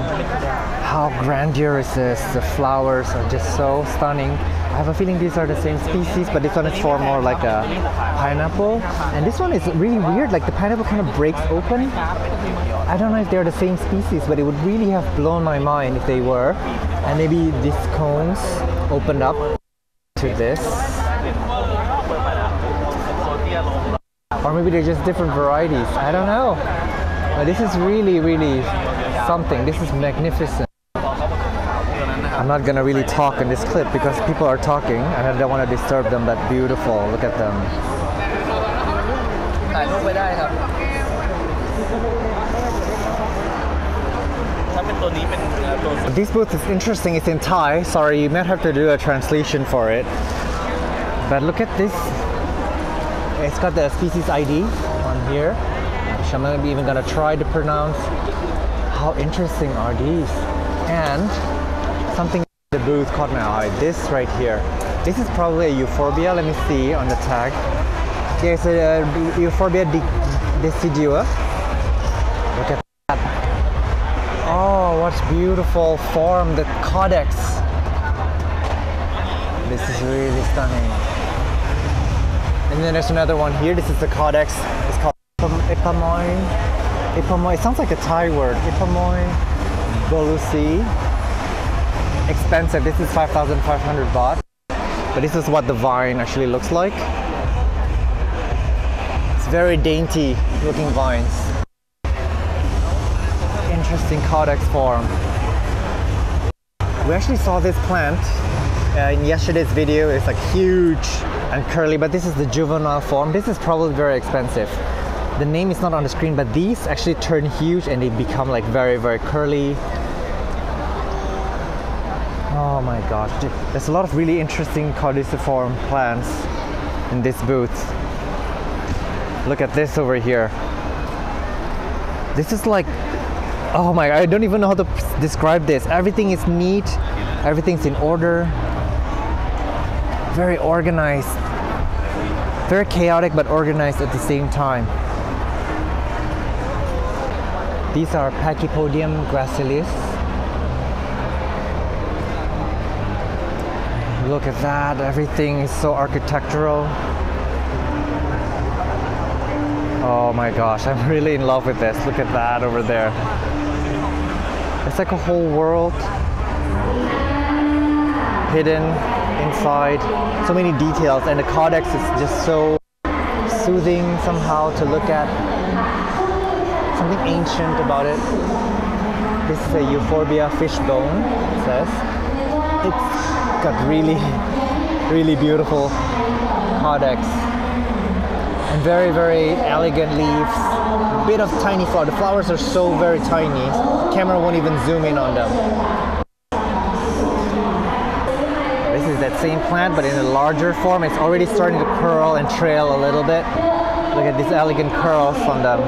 How grandeur is this? The flowers are just so stunning. I have a feeling these are the same species, but this one is for more like a pineapple. And this one is really weird, like the pineapple kind of breaks open. I don't know if they're the same species, but it would really have blown my mind if they were. And maybe these cones opened up to this. Or maybe they're just different varieties. I don't know. But this is really, really something. This is magnificent. I'm not gonna really talk in this clip because people are talking and I don't want to disturb them, but beautiful. Look at them. This booth is interesting. It's in Thai. Sorry, you might have to do a translation for it. But look at this. It's got the species ID on here, which I'm even gonna try to pronounce. How interesting are these? And something in the booth caught my eye. This right here. This is probably a euphorbia. Let me see on the tag. Yeah, it's a euphorbia decidua. Look at that. Oh, what beautiful form. The codex. This is really stunning. And then there's another one here. This is the codex. It's called Ipamoy. Ipamoy. It sounds like a Thai word. Ipamoy Bolusi. Expensive. This is 5,500 baht. But this is what the vine actually looks like. It's very dainty looking vines. Interesting codex form. We actually saw this plant in yesterday's video. It's like huge and curly, but this is the juvenile form. This is probably very expensive. The name is not on the screen, but these actually turn huge and they become like very, very curly. Oh my gosh, there's a lot of really interesting caudiciform plants in this booth. Look at this over here. This is like, oh my, I don't even know how to describe this. Everything is neat, everything's in order. Very organized. Very chaotic but organized at the same time. These are Pachypodium gracilis. Look at that, everything is so architectural. Oh my gosh, I'm really in love with this. Look at that over there. It's like a whole world hidden inside. So many details, and the codex is just so soothing somehow to look at. Something ancient about it. This is a Euphorbia fishbone, it says. It's got really, really beautiful codex. And very, very elegant leaves. Bit of tiny flower. The flowers are so very tiny. Camera won't even zoom in on them. This is that same plant, but in a larger form. It's already starting to curl and trail a little bit. Look at these elegant curls on them.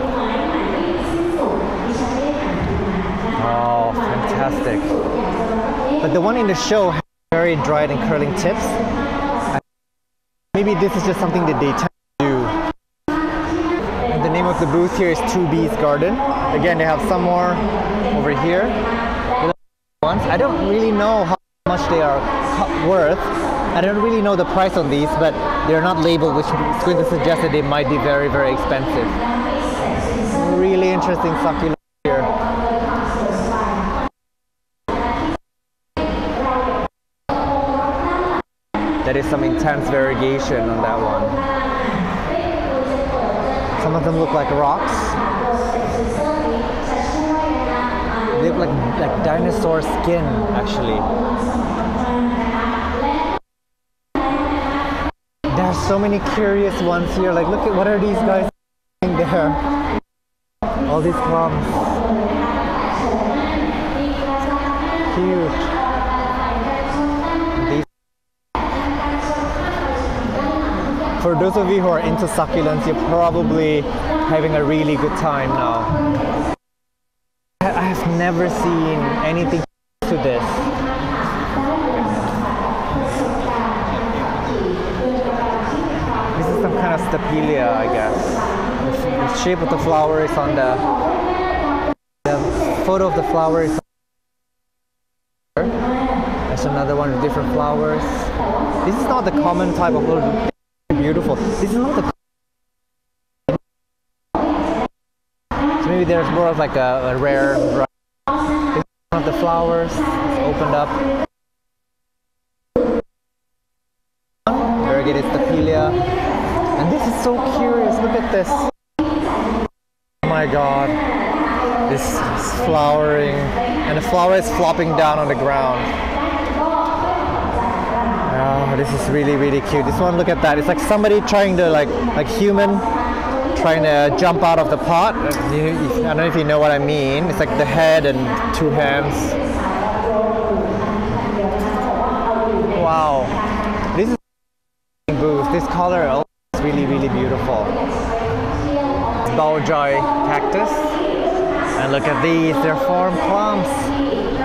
Oh, fantastic. But the one in the show has very dried and curling tips. Maybe this is just something that they tend to do. And the name of the booth here is 2B's Garden. Again, they have some more over here. I don't really know how much they are worth. I don't really know the price on these, but they're not labeled, which is going to suggest that they might be very, very expensive. Really interesting succulent here. That is some intense variegation on that one. Some of them look like rocks. They look like dinosaur skin, actually. There's so many curious ones here. Like, look at what are these guys doing there? All these plums. Cute. For those of you who are into succulents, you're probably having a really good time now. I have never seen anything to this. This is some kind of stapelia, I guess. The shape of the flower is on the photo of the flower is on. There's another one with different flowers. This is not the common type of little beautiful. This is not the. So maybe there's more of like a rare. This is one of the flowers. It's opened up. Variegated stapelia. And this is so curious. Look at this. Oh my god. This is flowering, and the flower is flopping down on the ground. Oh, this is really, really cute. This one, look at that. It's like somebody trying to like human trying to jump out of the pot. I don't know if you know what I mean. It's like the head and two hands. Wow. This is booth. This color is really, really beautiful. It's Baojoy cactus. And look at these. They're formed plums.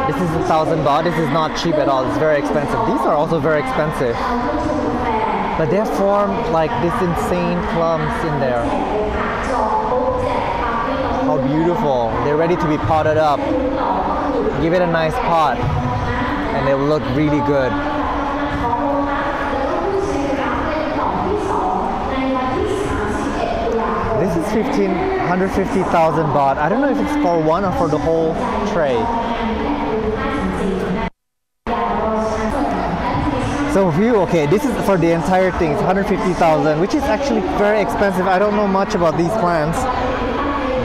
This is 1,000 baht. This is not cheap at all. It's very expensive. These are also very expensive. But they're formed like this insane plums in there. How beautiful. They're ready to be potted up. Give it a nice pot and they will look really good. This is 150,000 baht. I don't know if it's for one or for the whole tray. So view, okay, this is for the entire thing. It's 150,000, which is actually very expensive. I don't know much about these plants,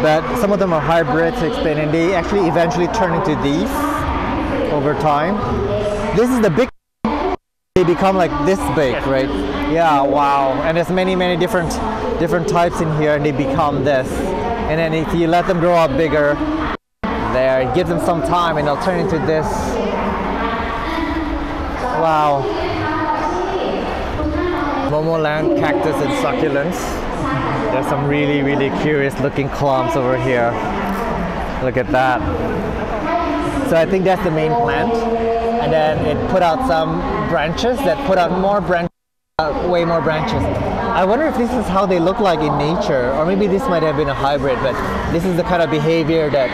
but some of them are hybrids, and they actually eventually turn into these over time. This is the big. They become like this big, right? Yeah, wow. And there's many different types in here, and they become this. And then if you let them grow up bigger, there, give them some time, and they'll turn into this. Wow. Momoland cactus and succulents. There's some really curious looking clumps over here. Look at that. So I think that's the main plant, and then it put out some branches that put out more branches, way more branches. I wonder if this is how they look like in nature, or maybe this might have been a hybrid, but this is the kind of behavior that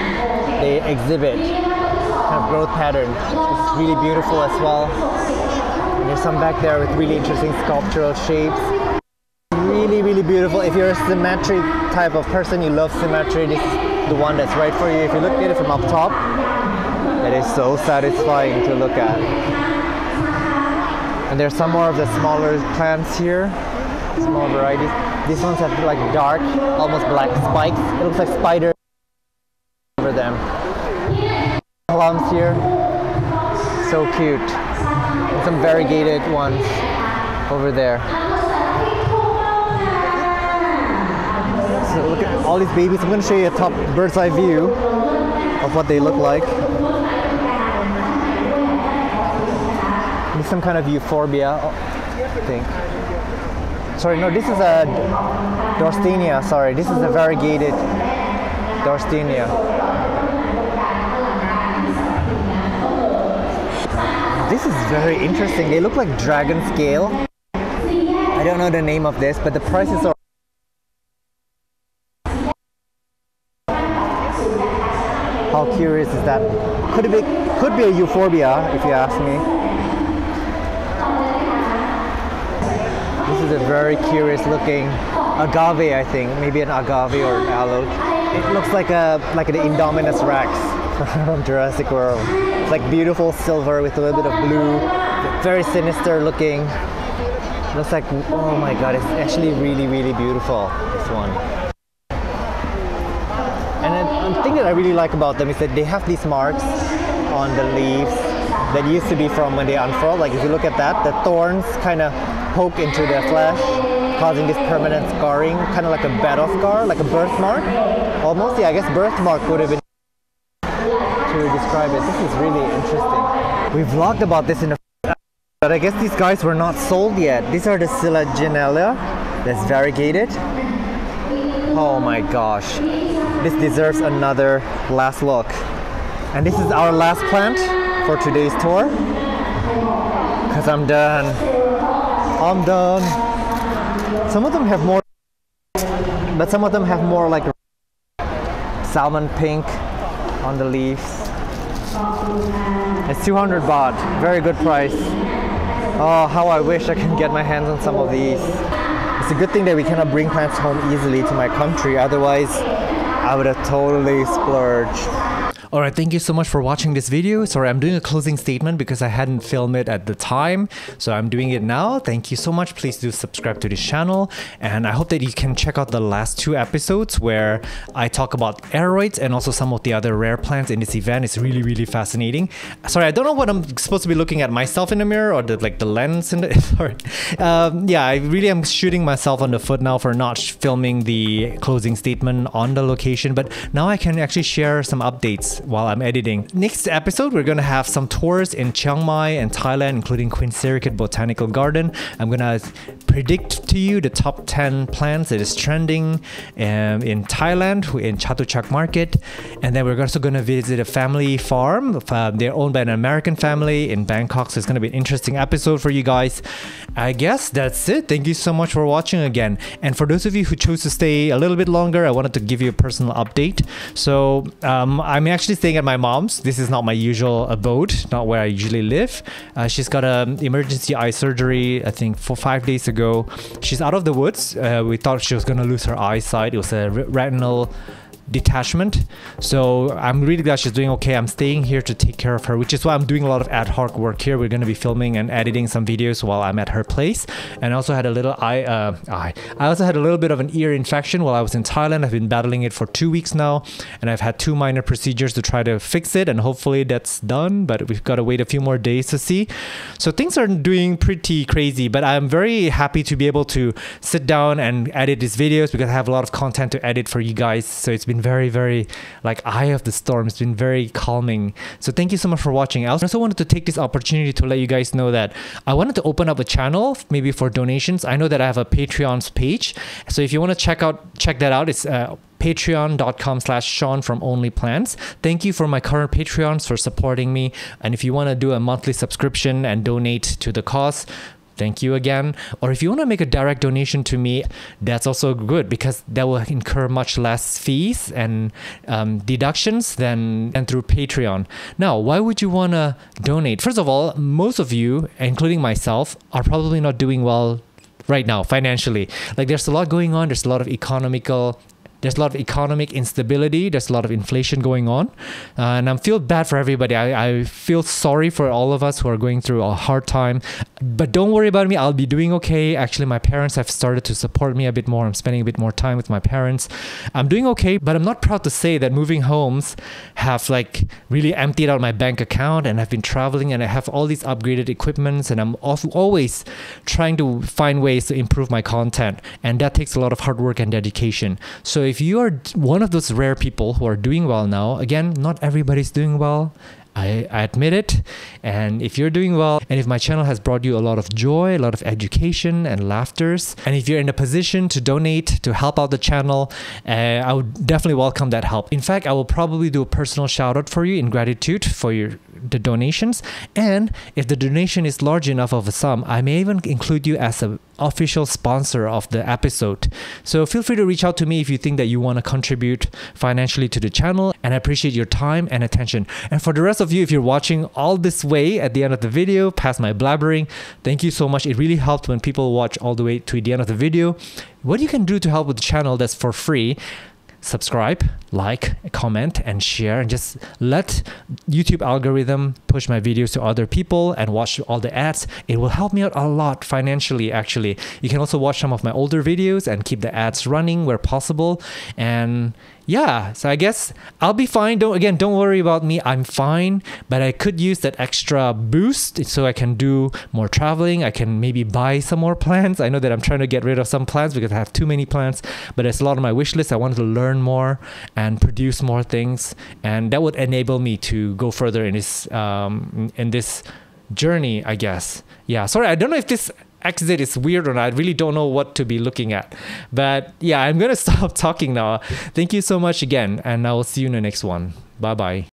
they exhibit, kind of growth pattern. It's really beautiful as well. There's some back there with really interesting sculptural shapes. Really beautiful. If you're a symmetry type of person, you love symmetry, this is the one that's right for you. If you look at it from up top, it is so satisfying to look at. And there's some more of the smaller plants here, small varieties. These ones have like dark, almost black spikes. It looks like spiders over them. Plums here, so cute. And some variegated ones over there. So look at all these babies. I'm going to show you a top bird's eye view of what they look like. This is some kind of euphorbia, I think. Sorry, no, this is a Dorstenia. Sorry, this is a variegated Dorstenia. This is very interesting. They look like dragon scale. I don't know the name of this, but the prices are How curious is that? Could be a euphorbia, if you ask me. This is a very curious looking agave, I think. Maybe an agave or an aloe. It looks like an Indominus Rex from Jurassic World. It's like beautiful silver with a little bit of blue. Very sinister looking. Looks like, oh my god, it's actually really, really beautiful, this one. And then one thing that I really like about them is that they have these marks on the leaves that used to be from when they unfurl. Like if you look at that, the thorns kind of poke into the flesh, causing this permanent scarring, kind of like a battle scar, like a birthmark. Almost, yeah, I guess birthmark would have been to describe it. This is really interesting. We vlogged about this in a but I guess these guys were not sold yet. These are the Selaginella that's variegated. Oh my gosh. This deserves another last look. And this is our last plant for today's tour. Because I'm done. I'm done. Some of them have more, but some of them have more like salmon pink on the leaves. It's 200 baht. Very good price. Oh, how I wish I can get my hands on some of these. It's a good thing that we cannot bring plants home easily to my country, otherwise I would have totally splurged. Alright, thank you so much for watching this video. Sorry, I'm doing a closing statement because I hadn't filmed it at the time. So I'm doing it now. Thank you so much. Please do subscribe to this channel. And I hope that you can check out the last 2 episodes where I talk about aroids and also some of the other rare plants in this event. It's really, really fascinating. Sorry, I don't know what I'm supposed to be looking at, myself in the mirror or the lens in the... Sorry. Yeah, I really am shooting myself on the foot now for not filming the closing statement on the location. But now I can actually share some updates while I'm editing. Next episode, we're gonna have some tours in Chiang Mai and Thailand, including Queen Sirikit Botanical Garden. I'm gonna predict to you the top 10 plants that is trending in Thailand, in Chatuchak Market. And then we're also gonna visit a family farm. They're owned by an American family in Bangkok, so it's gonna be an interesting episode for you guys. I guess that's it. Thank you so much for watching again. And for those of you who chose to stay a little bit longer, I wanted to give you a personal update. So I'm actually staying at my mom's. This is not my usual abode, not where I usually live. She's got an emergency eye surgery, I think 5 days ago. She's out of the woods. We thought she was going to lose her eyesight. It was a retinal detachment. So I'm really glad she's doing okay. I'm staying here to take care of her, which is why I'm doing a lot of ad hoc work here. We're going to be filming and editing some videos while I'm at her place. And I also had a little I also had a little bit of an ear infection while I was in Thailand. I've been battling it for 2 weeks now, and I've had 2 minor procedures to try to fix it, and hopefully that's done, but we've got to wait a few more days to see. So things are doing pretty crazy, but I'm very happy to be able to sit down and edit these videos because I have a lot of content to edit for you guys. So it's been very, very like eye of the storm. It's been very calming. So thank you so much for watching. I also wanted to take this opportunity to let you guys know that I wanted to open up a channel maybe for donations. I know that I have a Patreon's page, so if you want to check that out, it's patreon.com/Sean from Only Plants. Thank you for my current Patreons for supporting me, and if you want to do a monthly subscription and donate to the cause, thank you again. Or if you want to make a direct donation to me, that's also good because that will incur much less fees and deductions than through Patreon. Now, why would you want to donate? First of all, most of you, including myself, are probably not doing well right now financially. Like there's a lot going on. There's a lot of economic instability. There's a lot of inflation going on, and I feel bad for everybody. I feel sorry for all of us who are going through a hard time, but don't worry about me. I'll be doing okay. Actually, my parents have started to support me a bit more. I'm spending a bit more time with my parents. I'm doing okay, but I'm not proud to say that moving homes have like really emptied out my bank account, and I've been traveling and I have all these upgraded equipments, and I'm always trying to find ways to improve my content, and that takes a lot of hard work and dedication. So if you are one of those rare people who are doing well now, again, not everybody's doing well. I admit it. And if you're doing well, and if my channel has brought you a lot of joy, a lot of education and laughters, and if you're in a position to donate to help out the channel, I would definitely welcome that help. In fact, I will probably do a personal shout out for you in gratitude for your the donations. And if the donation is large enough of a sum, I may even include you as an official sponsor of the episode. So feel free to reach out to me if you think that you want to contribute financially to the channel, and I appreciate your time and attention. And for the rest of you, if you're watching all this way at the end of the video, past my blabbering, thank you so much. It really helped when people watch all the way to the end of the video. What you can do to help with the channel that's for free: subscribe, like, comment, and share, and just let YouTube algorithm push my videos to other people and watch all the ads. It will help me out a lot financially, actually. You can also watch some of my older videos and keep the ads running where possible. And yeah, so I guess I'll be fine. Don't worry about me. I'm fine, but I could use that extra boost so I can do more traveling. I can maybe buy some more plants. I know that I'm trying to get rid of some plants because I have too many plants, but it's a lot on my wish list. I wanted to learn more and produce more things, and that would enable me to go further in this journey, I guess. Yeah, sorry, I don't know if this exit is weird or not. I really don't know what to be looking at, but yeah, I'm gonna stop talking now. Thank you so much again, and I will see you in the next one. Bye bye.